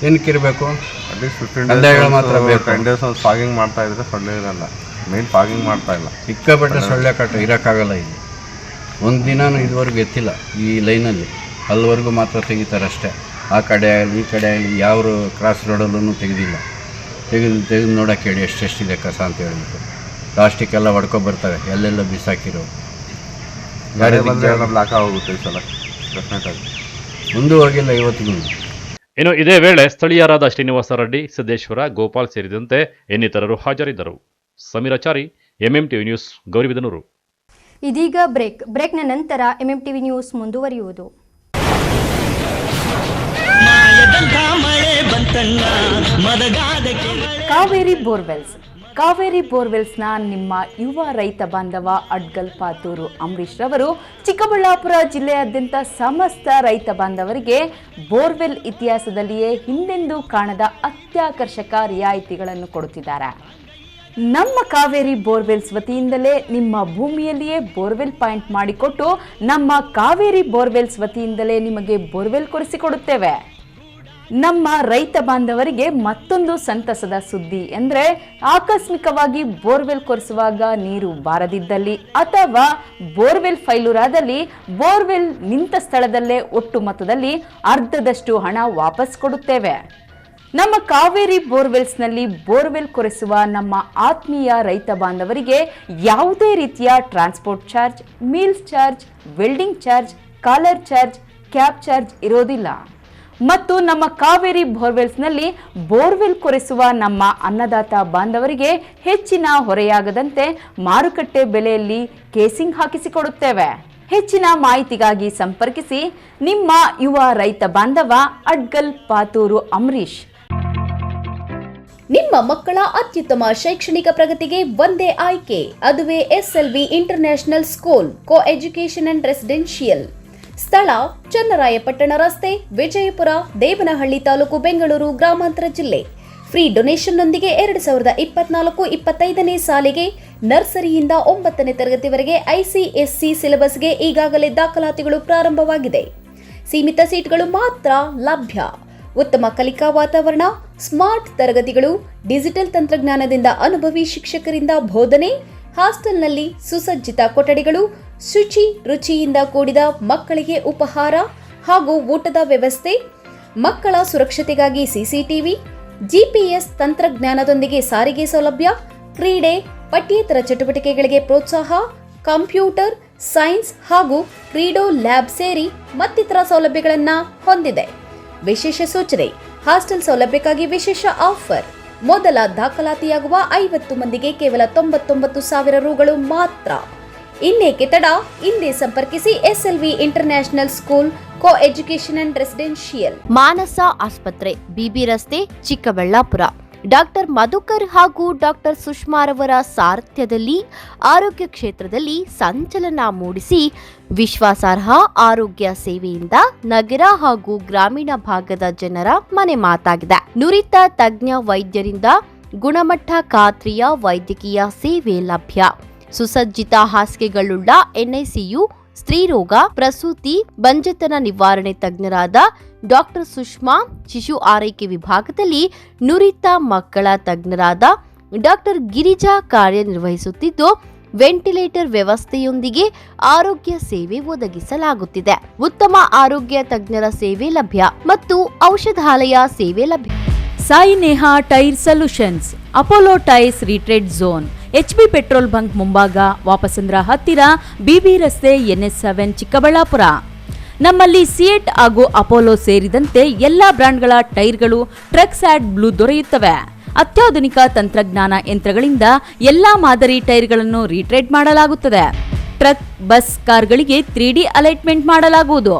ಏನಕ್ಕಿರಬೇಕು? ಅಟ್ಲೀಸ್ಟ್ 15 ಕಂದಾಯಗಳು ಮಾತ್ರ ಬೇಕು. 10 days ಒಂದು ಫಾಗಿಂಗ್ ಮಾಡ್ತಾ ಇದ್ರೆ ಸೊಳ್ಳೆ ಇರಲ್ಲ. ಮೇನ್ ಫಾಗಿಂಗ್ ಮಾಡ್ತಾ ಇಲ್ಲ. ಸಿಕ್ಕಾಪಟ್ಟೆ ಸೊಳ್ಳೆ ಕಾಟ, ಇರೋಕ್ಕಾಗಲ್ಲ ಇಲ್ಲಿ. ಒಂದು ದಿನನೂ ಇದುವರೆಗೂ ಎತ್ತಿಲ್ಲ ಈ ಲೈನಲ್ಲಿ. ಅಲ್ಲಿವರೆಗೂ ಮಾತ್ರ ತೆಗಿತಾರೆ ಅಷ್ಟೇ. ಆ ಕಡೆ ಆಗಲಿ ಈ ಕಡೆ ಆಗಲಿ ಯಾವ ಕ್ರಾಸ್ ರೋಡಲ್ಲೂ ತೆಗೆದಿಲ್ಲ. ತೆಗೆದು ನೋಡೋಕ್ಕೆ ಹೇಳಿ ಎಷ್ಟೆಷ್ಟಿದೆ ಕಸ ಅಂತ ಹೇಳ್ಬಿಟ್ಟು. ಪ್ಲಾಸ್ಟಿಕ್ ಎಲ್ಲ ಹೊಡ್ಕೊಬರ್ತವೆ, ಎಲ್ಲೆಲ್ಲ ಬಿಸಾಕಿರೋ. ಬ್ಲಾಕ್ ಆಗೋಗುತ್ತೆ ಈ ಸಲ ಡೆಫಿನೆಟ್ ಆಗಿ. ಮುಂದೂ ಹೋಗಿಲ್ಲ ಇವತ್ತಿಗೂ. ಇನ್ನು ಇದೇ ವೇಳೆ ಸ್ಥಳೀಯರಾದ ಶ್ರೀನಿವಾಸ ರೆಡ್ಡಿ, ಸಿದ್ದೇಶ್ವರ, ಗೋಪಾಲ್ ಸೇರಿದಂತೆ ಇನ್ನಿತರರು ಹಾಜರಿದ್ದರು. Sameerachari, MMTV news, Gauribidanur. ಇದೀಗ ಬ್ರೇಕ್ನ ನಂತರ ಎಂಎಂಟಿವಿ ನ್ಯೂಸ್ ಮುಂದುವರಿಯುವುದು. ಕಾವೇರಿ ಬೋರ್ವೆಲ್ಸ್ನ ನಿಮ್ಮ ಯುವ ರೈತ ಬಾಂಧವ ಅಡ್ಗಲ್ ಪಾತೂರು ಅಂಬರೀಶ್ ರವರು ಚಿಕ್ಕಬಳ್ಳಾಪುರ ಜಿಲ್ಲೆಯಾದ್ಯಂತ ಸಮಸ್ತ ರೈತ ಬಾಂಧವರಿಗೆ ಬೋರ್ವೆಲ್ ಇತಿಹಾಸದಲ್ಲಿಯೇ ಹಿಂದೆಂದೂ ಕಾಣದ ಅತ್ಯಾಕರ್ಷಕ ರಿಯಾಯಿತಿಗಳನ್ನು ಕೊಡುತ್ತಿದ್ದಾರೆ. ನಮ್ಮ ಕಾವೇರಿ ಬೋರ್ವೆಲ್ಸ್ ವತಿಯಿಂದಲೇ ನಿಮ್ಮ ಭೂಮಿಯಲ್ಲಿಯೇ ಬೋರ್ವೆಲ್ ಪಾಯಿಂಟ್ ಮಾಡಿಕೊಟ್ಟು ನಮ್ಮ ಕಾವೇರಿ ಬೋರ್ವೆಲ್ಸ್ ವತಿಯಿಂದಲೇ ನಿಮಗೆ ಬೋರ್ವೆಲ್ ಕೊಡಿಸಿಕೊಡುತ್ತೇವೆ. ನಮ್ಮ ರೈತ ಬಾಂಧವರಿಗೆ ಮತ್ತೊಂದು ಸಂತಸದ ಸುದ್ದಿ ಎಂದರೆ, ಆಕಸ್ಮಿಕವಾಗಿ ಬೋರ್ವೆಲ್ ಕೊರೆಸುವಾಗ ನೀರು ಬಾರದಿದ್ದಲ್ಲಿ ಅಥವಾ ಬೋರ್ವೆಲ್ ಫೈಲೂರಾದಲ್ಲಿ ಬೋರ್ವೆಲ್ ನಿಂತ ಸ್ಥಳದಲ್ಲೇ ಒಟ್ಟು ಮೊತ್ತದಲ್ಲಿ ಅರ್ಧದಷ್ಟು ಹಣ ವಾಪಸ್ ಕೊಡುತ್ತೇವೆ. ನಮ್ಮ ಕಾವೇರಿ ಬೋರ್ವೆಲ್ಸ್ನಲ್ಲಿ ಬೋರ್ವೆಲ್ ಕೊರೆಸುವ ನಮ್ಮ ಆತ್ಮೀಯ ರೈತ ಬಾಂಧವರಿಗೆ ಯಾವುದೇ ರೀತಿಯ transport charge, meals charge, welding charge, collar charge, cab charge ಇರೋದಿಲ್ಲ. ಮತ್ತು ನಮ್ಮ ಕಾವೇರಿ ಬೋರ್ವೆಲ್ಸ್ನಲ್ಲಿ ಬೋರ್ವೆಲ್ ಕೊರೆಸುವ ನಮ್ಮ ಅನ್ನದಾತ ಬಾಂಧವರಿಗೆ ಹೆಚ್ಚಿನ ಹೊರೆಯಾಗದಂತೆ ಮಾರುಕಟ್ಟೆ ಬೆಲೆಯಲ್ಲಿ ಕೇಸಿಂಗ್ ಹಾಕಿಸಿಕೊಡುತ್ತೇವೆ. ಹೆಚ್ಚಿನ ಮಾಹಿತಿಗಾಗಿ ಸಂಪರ್ಕಿಸಿ ನಿಮ್ಮ ಯುವ ರೈತ ಬಾಂಧವ ಅಡ್ಗಲ್ ಪಾತೂರು ಅಂಬರೀಶ್. ನಿಮ್ಮ ಮಕ್ಕಳ ಅತ್ಯುತ್ತಮ ಶೈಕ್ಷಣಿಕ ಪ್ರಗತಿಗೆ ಒಂದೇ ಆಯ್ಕೆ, ಅದುವೇ SLV international school co education and residential. ಸ್ಥಳ ಚನ್ನರಾಯಪಟ್ಟಣ ರಸ್ತೆ, ವಿಜಯಪುರ, ದೇವನಹಳ್ಳಿ ತಾಲೂಕು, ಬೆಂಗಳೂರು ಗ್ರಾಮಾಂತರ ಜಿಲ್ಲೆ. ಫ್ರೀ ಡೊನೇಷನ್ನೊಂದಿಗೆ 2024-25ನೇ ಸಾಲಿಗೆ ನರ್ಸರಿಯಿಂದ 9ನೇ ತರಗತಿವರೆಗೆ ICSC ಸಿಲೆಬಸ್ಗೆ ಈಗಾಗಲೇ ದಾಖಲಾತಿಗಳು ಪ್ರಾರಂಭವಾಗಿದೆ. ಸೀಮಿತ ಸೀಟ್ಗಳು ಮಾತ್ರ ಲಭ್ಯ. ಉತ್ತಮ ಕಲಿಕಾ ವಾತಾವರಣ, ಸ್ಮಾರ್ಟ್ ತರಗತಿಗಳು, ಡಿಜಿಟಲ್ ತಂತ್ರಜ್ಞಾನದಿಂದ ಅನುಭವಿ ಶಿಕ್ಷಕರಿಂದ ಬೋಧನೆ, ಹಾಸ್ಟೆಲ್ನಲ್ಲಿ ಸುಸಜ್ಜಿತ ಕೊಠಡಿಗಳು, ಶುಚಿ ರುಚಿಯಿಂದ ಕೂಡಿದ ಮಕ್ಕಳಿಗೆ ಉಪಹಾರ ಹಾಗೂ ಊಟದ ವ್ಯವಸ್ಥೆ, ಮಕ್ಕಳ ಸುರಕ್ಷತೆಗಾಗಿ CCTV, GPS ತಂತ್ರಜ್ಞಾನದೊಂದಿಗೆ ಸಾರಿಗೆ ಸೌಲಭ್ಯ, ಕ್ರೀಡೆ, ಪಠ್ಯೇತರ ಚಟುವಟಿಕೆಗಳಿಗೆ ಪ್ರೋತ್ಸಾಹ, ಕಂಪ್ಯೂಟರ್, ಸೈನ್ಸ್ ಹಾಗೂ ಕ್ರೀಡೋ ಲ್ಯಾಬ್ ಸೇರಿ ಮತ್ತಿತರ ಸೌಲಭ್ಯಗಳನ್ನು ಹೊಂದಿದೆ. ವಿಶೇಷ ಸೂಚನೆ: ಹಾಸ್ಟೆಲ್ ಸೌಲಭ್ಯಕ್ಕಾಗಿ ವಿಶೇಷ ಆಫರ್. ಮೊದಲ ದಾಖಲಾತಿಯಾಗುವ 50 ಮಂದಿಗೆ ಕೇವಲ 99,000 ರೂಗಳು ಮಾತ್ರ. ಇನ್ನೇಕೆ ತಡ? ಇಂದೇ ಸಂಪರ್ಕಿಸಿ SLV international school co education and residential. Manasa ಆಸ್ಪತ್ರೆ, BB ರಸ್ತೆ, ಚಿಕ್ಕಬಳ್ಳಾಪುರ. ಡಾಕ್ಟರ್ ಮಧುಕರ್ ಹಾಗೂ ಡಾಕ್ಟರ್ ಸುಷ್ಮಾರವರ ಸಾರಥ್ಯದಲ್ಲಿ ಆರೋಗ್ಯ ಕ್ಷೇತ್ರದಲ್ಲಿ ಸಂಚಲನ ಮೂಡಿಸಿ ವಿಶ್ವಾಸಾರ್ಹ ಆರೋಗ್ಯ ಸೇವೆಯಿಂದ ನಗರ ಹಾಗೂ ಗ್ರಾಮೀಣ ಭಾಗದ ಜನರ ಮನೆ ಮಾತಾಗಿದೆ. ನುರಿತ ತಜ್ಞ ವೈದ್ಯರಿಂದ ಗುಣಮಟ್ಟ ಖಾತ್ರಿಯ ವೈದ್ಯಕೀಯ ಸೇವೆ ಲಭ್ಯ. ಸುಸಜ್ಜಿತ ಹಾಸಿಗೆಗಳುಳ್ಳ ಎನ್ಐಸಿಯು, ಸ್ತ್ರೀರೋಗ, ಪ್ರಸೂತಿ, ಬಂಜೆತನ ನಿವಾರಣೆ ತಜ್ಞರಾದ ಡಾಕ್ಟರ್ ಸುಷ್ಮಾ, ಶಿಶು ಆರೈಕೆ ವಿಭಾಗದಲ್ಲಿ ನುರಿತ ಮಕ್ಕಳ ತಜ್ಞರಾದ ಡಾಕ್ಟರ್ ಗಿರಿಜಾ ಕಾರ್ಯನಿರ್ವಹಿಸುತ್ತಿದ್ದು, ವೆಂಟಿಲೇಟರ್ ವ್ಯವಸ್ಥೆಯೊಂದಿಗೆ ಆರೋಗ್ಯ ಸೇವೆ ಒದಗಿಸಲಾಗುತ್ತಿದೆ. ಉತ್ತಮ ಆರೋಗ್ಯ ತಜ್ಞರ ಸೇವೆ ಲಭ್ಯ ಮತ್ತು ಔಷಧಾಲಯ ಸೇವೆ ಲಭ್ಯ. Sai Neha tyre solutions, Apollo tyres retread zone, HB petrol bunk ಮುಂಭಾಗ, ವಾಪಸಂದ್ರ ಹತ್ತಿರ, BB ರಸ್ತೆ, NS7 ಚಿಕ್ಕಬಳ್ಳಾಪುರ. ನಮ್ಮಲ್ಲಿ ಸಿಯೆಟ್ ಹಾಗೂ ಅಪೋಲೋ ಸೇರಿದಂತೆ ಎಲ್ಲಾ ಬ್ರಾಂಡ್ಗಳ ಟೈರ್ಗಳು ಟ್ರಕ್ಸ್ ಆಡ್ ಬ್ಲೂ ದೊರೆಯುತ್ತವೆ. ಅತ್ಯಾಧುನಿಕ ತಂತ್ರಜ್ಞಾನ ಯಂತ್ರಗಳಿಂದ ಎಲ್ಲಾ ಮಾದರಿ ಟೈರ್ಗಳನ್ನು ರೀಟ್ರೇಡ್ ಮಾಡಲಾಗುತ್ತದೆ. ಟ್ರಕ್, ಬಸ್, ಕಾರ್ಗಳಿಗೆ 3D ಅಲೈಟ್ಮೆಂಟ್ ಮಾಡಲಾಗುವುದು.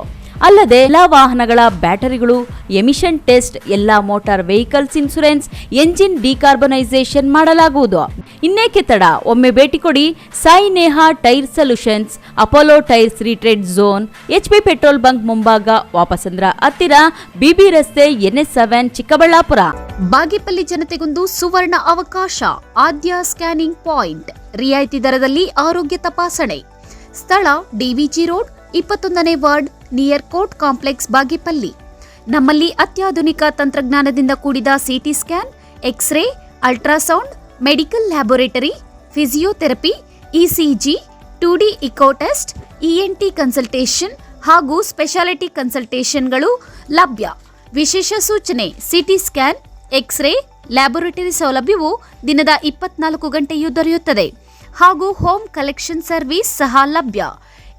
ಅಲ್ಲದೆ ಎಲ್ಲಾ ವಾಹನಗಳ ಬ್ಯಾಟರಿಗಳು ಎಮಿಷನ್ ಟೆಸ್ಟ್, ಎಲ್ಲಾ motor vehicles insurance, engine decarbonisation ಮಾಡಲಾಗುವುದು. ಇನ್ನೇಕೆ ತಡ, ಒಮ್ಮೆ ಭೇಟಿ ಕೊಡಿ. Sai Neha tyre solutions, Apollo tyres retread zone, HB petrol bunk ಮುಂಭಾಗ, ವಾಪಸಂದ್ರ ಹತ್ತಿರ, BB ರಸ್ತೆ, NS7 ಚಿಕ್ಕಬಳ್ಳಾಪುರ. ಬಾಗೇಪಲ್ಲಿ ಜನತೆಗೊಂದು ಸುವರ್ಣ ಅವಕಾಶ. ಆದ್ಯ ಸ್ಕ್ಯಾನಿಂಗ್ ಪಾಯಿಂಟ್, ರಿಯಾಯಿತಿ ದರದಲ್ಲಿ ಆರೋಗ್ಯ ತಪಾಸಣೆ. ಸ್ಥಳ DVG ರೋಡ್, 21ನೇ ward, near court complex, Bagepalli. ನಮ್ಮಲ್ಲಿ ಅತ್ಯಾಧುನಿಕ ತಂತ್ರಜ್ಞಾನದಿಂದ ಕೂಡಿದ CT scan, x-ray, ultrasound, medical laboratory, physiotherapy, ECG, 2D echo test, ENT consultation ಹಾಗೂ ಸ್ಪೆಷಾಲಿಟಿ ಕನ್ಸಲ್ಟೇಷನ್ಗಳು ಲಭ್ಯ. ವಿಶೇಷ ಸೂಚನೆ: CT ಸ್ಕ್ಯಾನ್, ಎಕ್ಸ್ರೇ, ಲ್ಯಾಬೊರೇಟರಿ ಸೌಲಭ್ಯವು ದಿನದ 24 ಗಂಟೆಯೂ ದೊರೆಯುತ್ತದೆ ಹಾಗೂ ಹೋಮ್ ಕಲೆಕ್ಷನ್ ಸರ್ವಿಸ್ ಸಹ ಲಭ್ಯ.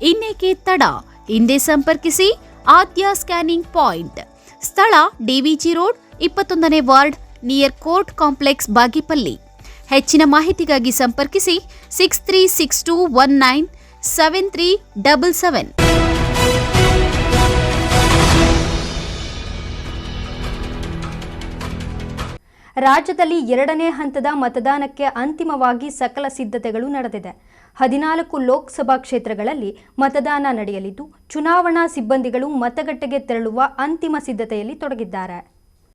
ಇನ್ನೇಕೆ ತಡ, ಹಿಂದೆ ಸಂಪರ್ಕಿಸಿ. ಆದ್ಯ ಸ್ಕ್ಯಾನಿಂಗ್ ಪಾಯಿಂಟ್, ಸ್ಥಳ DVG ರೋಡ್, 21ನೇ ward, near court complex, Bagepalli. ಹೆಚ್ಚಿನ ಮಾಹಿತಿಗಾಗಿ ಸಂಪರ್ಕಿಸಿ 6362197377. ರಾಜ್ಯದಲ್ಲಿ 2ನೇ ಹಂತದ ಮತದಾನಕ್ಕೆ ಅಂತಿಮವಾಗಿ ಸಕಲ ಸಿದ್ಧತೆಗಳು ನಡೆದಿದೆ. 14 ಲೋಕಸಭಾ ಕ್ಷೇತ್ರಗಳಲ್ಲಿ ಮತದಾನ ನಡೆಯಲಿದ್ದು, ಚುನಾವಣಾ ಸಿಬ್ಬಂದಿಗಳು ಮತಗಟ್ಟೆಗೆ ತೆರಳುವ ಅಂತಿಮ ಸಿದ್ಧತೆಯಲ್ಲಿ ತೊಡಗಿದ್ದಾರೆ.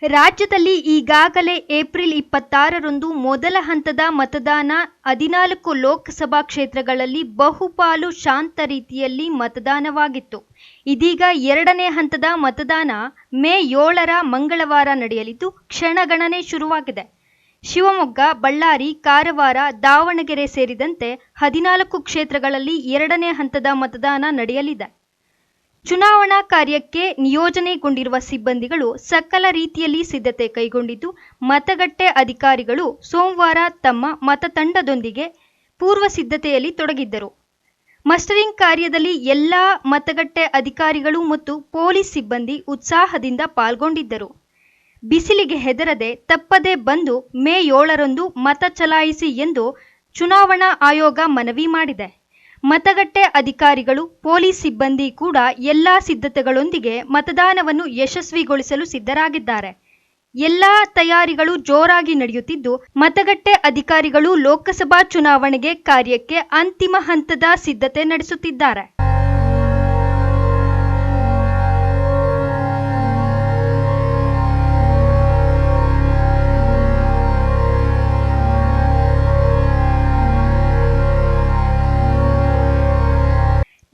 ರಾಜ್ಯದಲ್ಲಿ ಈಗಾಗಲೇ ಏಪ್ರಿಲ್ 26ರಂದು ಮೊದಲ ಹಂತದ ಮತದಾನ 14 ಲೋಕಸಭಾ ಕ್ಷೇತ್ರಗಳಲ್ಲಿ ಬಹುಪಾಲು ಶಾಂತ ರೀತಿಯಲ್ಲಿ ಮತದಾನವಾಗಿತ್ತು. ಇದೀಗ 2ನೇ ಹಂತದ ಮತದಾನ ಮೇ 7ರ ಮಂಗಳವಾರ ನಡೆಯಲಿದ್ದು, ಕ್ಷಣಗಣನೆ ಶುರುವಾಗಿದೆ. ಶಿವಮೊಗ್ಗ, ಬಳ್ಳಾರಿ, ಕಾರವಾರ, ದಾವಣಗೆರೆ ಸೇರಿದಂತೆ 14 ಕ್ಷೇತ್ರಗಳಲ್ಲಿ 2ನೇ ಹಂತದ ಮತದಾನ ನಡೆಯಲಿದೆ. ಚುನಾವಣಾ ಕಾರ್ಯಕ್ಕೆ ನಿಯೋಜನೆಗೊಂಡಿರುವ ಸಿಬ್ಬಂದಿಗಳು ಸಕಲ ರೀತಿಯಲ್ಲಿ ಸಿದ್ಧತೆ ಕೈಗೊಂಡಿದ್ದು, ಮತಗಟ್ಟೆ ಅಧಿಕಾರಿಗಳು ಸೋಮವಾರ ತಮ್ಮ ಮತತಂಡದೊಂದಿಗೆ ಪೂರ್ವ ಸಿದ್ಧತೆಯಲ್ಲಿ ತೊಡಗಿದ್ದರು. ಮಸ್ಟರಿಂಗ್ ಕಾರ್ಯದಲ್ಲಿ ಎಲ್ಲಾ ಮತಗಟ್ಟೆ ಅಧಿಕಾರಿಗಳು ಮತ್ತು ಪೊಲೀಸ್ ಸಿಬ್ಬಂದಿ ಉತ್ಸಾಹದಿಂದ ಪಾಲ್ಗೊಂಡಿದ್ದರು. ಬಿಸಿಲಿಗೆ ಹೆದರದೆ ತಪ್ಪದೆ ಬಂದು ಮೇ 7ರಂದು ಮತ ಚಲಾಯಿಸಿ ಎಂದು ಚುನಾವಣಾ ಆಯೋಗ ಮನವಿ ಮಾಡಿದೆ. ಮತಗಟ್ಟೆ ಅಧಿಕಾರಿಗಳು, ಪೊಲೀಸ್ ಸಿಬ್ಬಂದಿ ಕೂಡ ಎಲ್ಲಾ ಸಿದ್ಧತೆಗಳೊಂದಿಗೆ ಮತದಾನವನ್ನು ಯಶಸ್ವಿಗೊಳಿಸಲು ಸಿದ್ಧರಾಗಿದ್ದಾರೆ. ಎಲ್ಲಾ ತಯಾರಿಗಳು ಜೋರಾಗಿ ನಡೆಯುತ್ತಿದ್ದು, ಮತಗಟ್ಟೆ ಅಧಿಕಾರಿಗಳು ಲೋಕಸಭಾ ಚುನಾವಣೆಗೆ ಕಾರ್ಯಕ್ಕೆ ಅಂತಿಮ ಹಂತದ ಸಿದ್ಧತೆ ನಡೆಸುತ್ತಿದ್ದಾರೆ.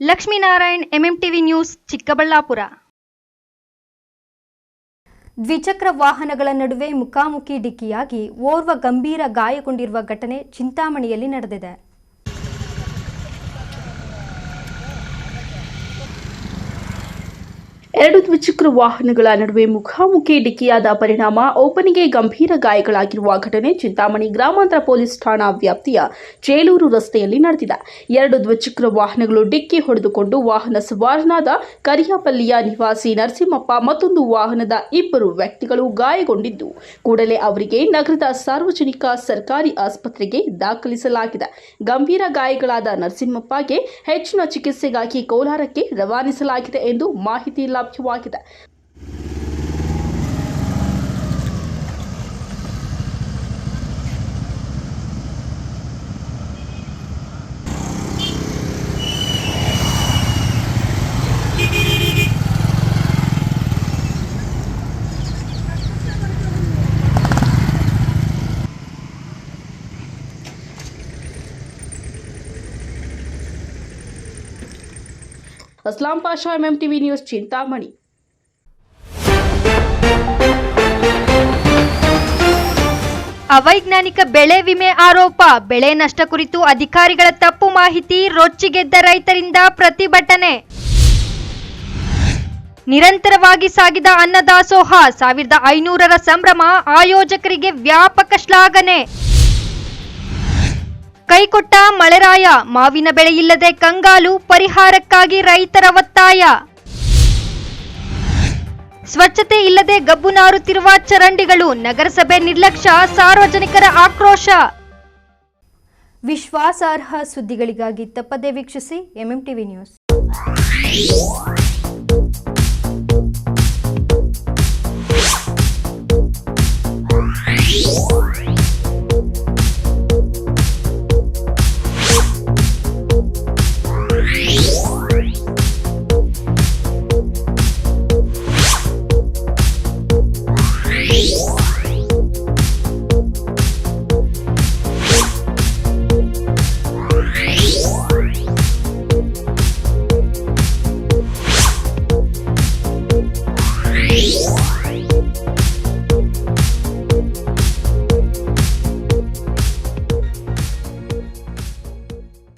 Lakshminarayan, MMTV news, Chikkaballapur. ದ್ವಿಚಕ್ರ ವಾಹನಗಳ ನಡುವೆ ಮುಖಾಮುಖಿ ಡಿಕ್ಕಿಯಾಗಿ ಓರ್ವ ಗಂಭೀರ ಗಾಯಗೊಂಡಿರುವ ಘಟನೆ ಚಿಂತಾಮಣಿಯಲ್ಲಿ ನಡೆದಿದೆ. ಎರಡು ದ್ವಿಚಕ್ರ ವಾಹನಗಳ ನಡುವೆ ಮುಖಾಮುಖಿ ಡಿಕ್ಕಿಯಾದ ಪರಿಣಾಮ ಒಬ್ಬನಿಗೆ ಗಂಭೀರ ಗಾಯಗಳಾಗಿರುವ ಘಟನೆ ಚಿಂತಾಮಣಿ ಗ್ರಾಮಾಂತರ ಪೊಲೀಸ್ ಠಾಣಾ ವ್ಯಾಪ್ತಿಯ ಚೇಳೂರು ರಸ್ತೆಯಲ್ಲಿ ನಡೆದಿದೆ. ಎರಡು ದ್ವಿಚಕ್ರ ವಾಹನಗಳು ಡಿಕ್ಕಿ ಹೊಡೆದುಕೊಂಡು ವಾಹನ ಸವಾರನಾದ ಕರಿಯಪಲ್ಲಿಯ ನಿವಾಸಿ ನರಸಿಂಹಪ್ಪ ಮತ್ತೊಂದು ವಾಹನದ ಇಬ್ಬರು ವ್ಯಕ್ತಿಗಳು ಗಾಯಗೊಂಡಿದ್ದು, ಕೂಡಲೇ ಅವರಿಗೆ ನಗರದ ಸಾರ್ವಜನಿಕ ಸರ್ಕಾರಿ ಆಸ್ಪತ್ರೆಗೆ ದಾಖಲಿಸಲಾಗಿದೆ. ಗಂಭೀರ ಗಾಯಗಳಾದ ನರಸಿಂಹಪ್ಪಗೆ ಹೆಚ್ಚಿನ ಚಿಕಿತ್ಸೆಗಾಗಿ ಕೋಲಾರಕ್ಕೆ ರವಾನಿಸಲಾಗಿದೆ ಎಂದು ಮಾಹಿತಿ ಲಭ್ಯವಾಗಿದೆ. Aslam Pasha, MMTV news, Chintamani. ಅವೈಜ್ಞಾನಿಕ ಬೆಳೆ ವಿಮೆ ಆರೋಪ, ಬೆಳೆ ನಷ್ಟ ಕುರಿತು ಅಧಿಕಾರಿಗಳ ತಪ್ಪು ಮಾಹಿತಿ, ರೊಚ್ಚಿಗೆದ್ದ ರೈತರಿಂದ ಪ್ರತಿಭಟನೆ. ನಿರಂತರವಾಗಿ ಸಾಗಿದ ಅನ್ನದಾಸೋಹ, 1500ರ ಸಂಭ್ರಮ, ಆಯೋಜಕರಿಗೆ ವ್ಯಾಪಕ ಶ್ಲಾಘನೆ. ಕೈಕೊಟ್ಟ ಮಳೆರಾಯ, ಮಾವಿನ ಬೆಳೆ ಇಲ್ಲದೆ ಕಂಗಾಲು, ಪರಿಹಾರಕ್ಕಾಗಿ ರೈತರ ಒತ್ತಾಯ. ಸ್ವಚ್ಛತೆ ಇಲ್ಲದೆ ಗಬ್ಬು ನಾರುತ್ತಿರುವ ಚರಂಡಿಗಳು, ನಗರಸಭೆ ನಿರ್ಲಕ್ಷ್ಯ, ಸಾರ್ವಜನಿಕರ ಆಕ್ರೋಶ. ವಿಶ್ವಾಸಾರ್ಹ ಸುದ್ದಿಗಳಿಗಾಗಿ ತಪ್ಪದೇ ವೀಕ್ಷಿಸಿ MMTV ನ್ಯೂಸ್.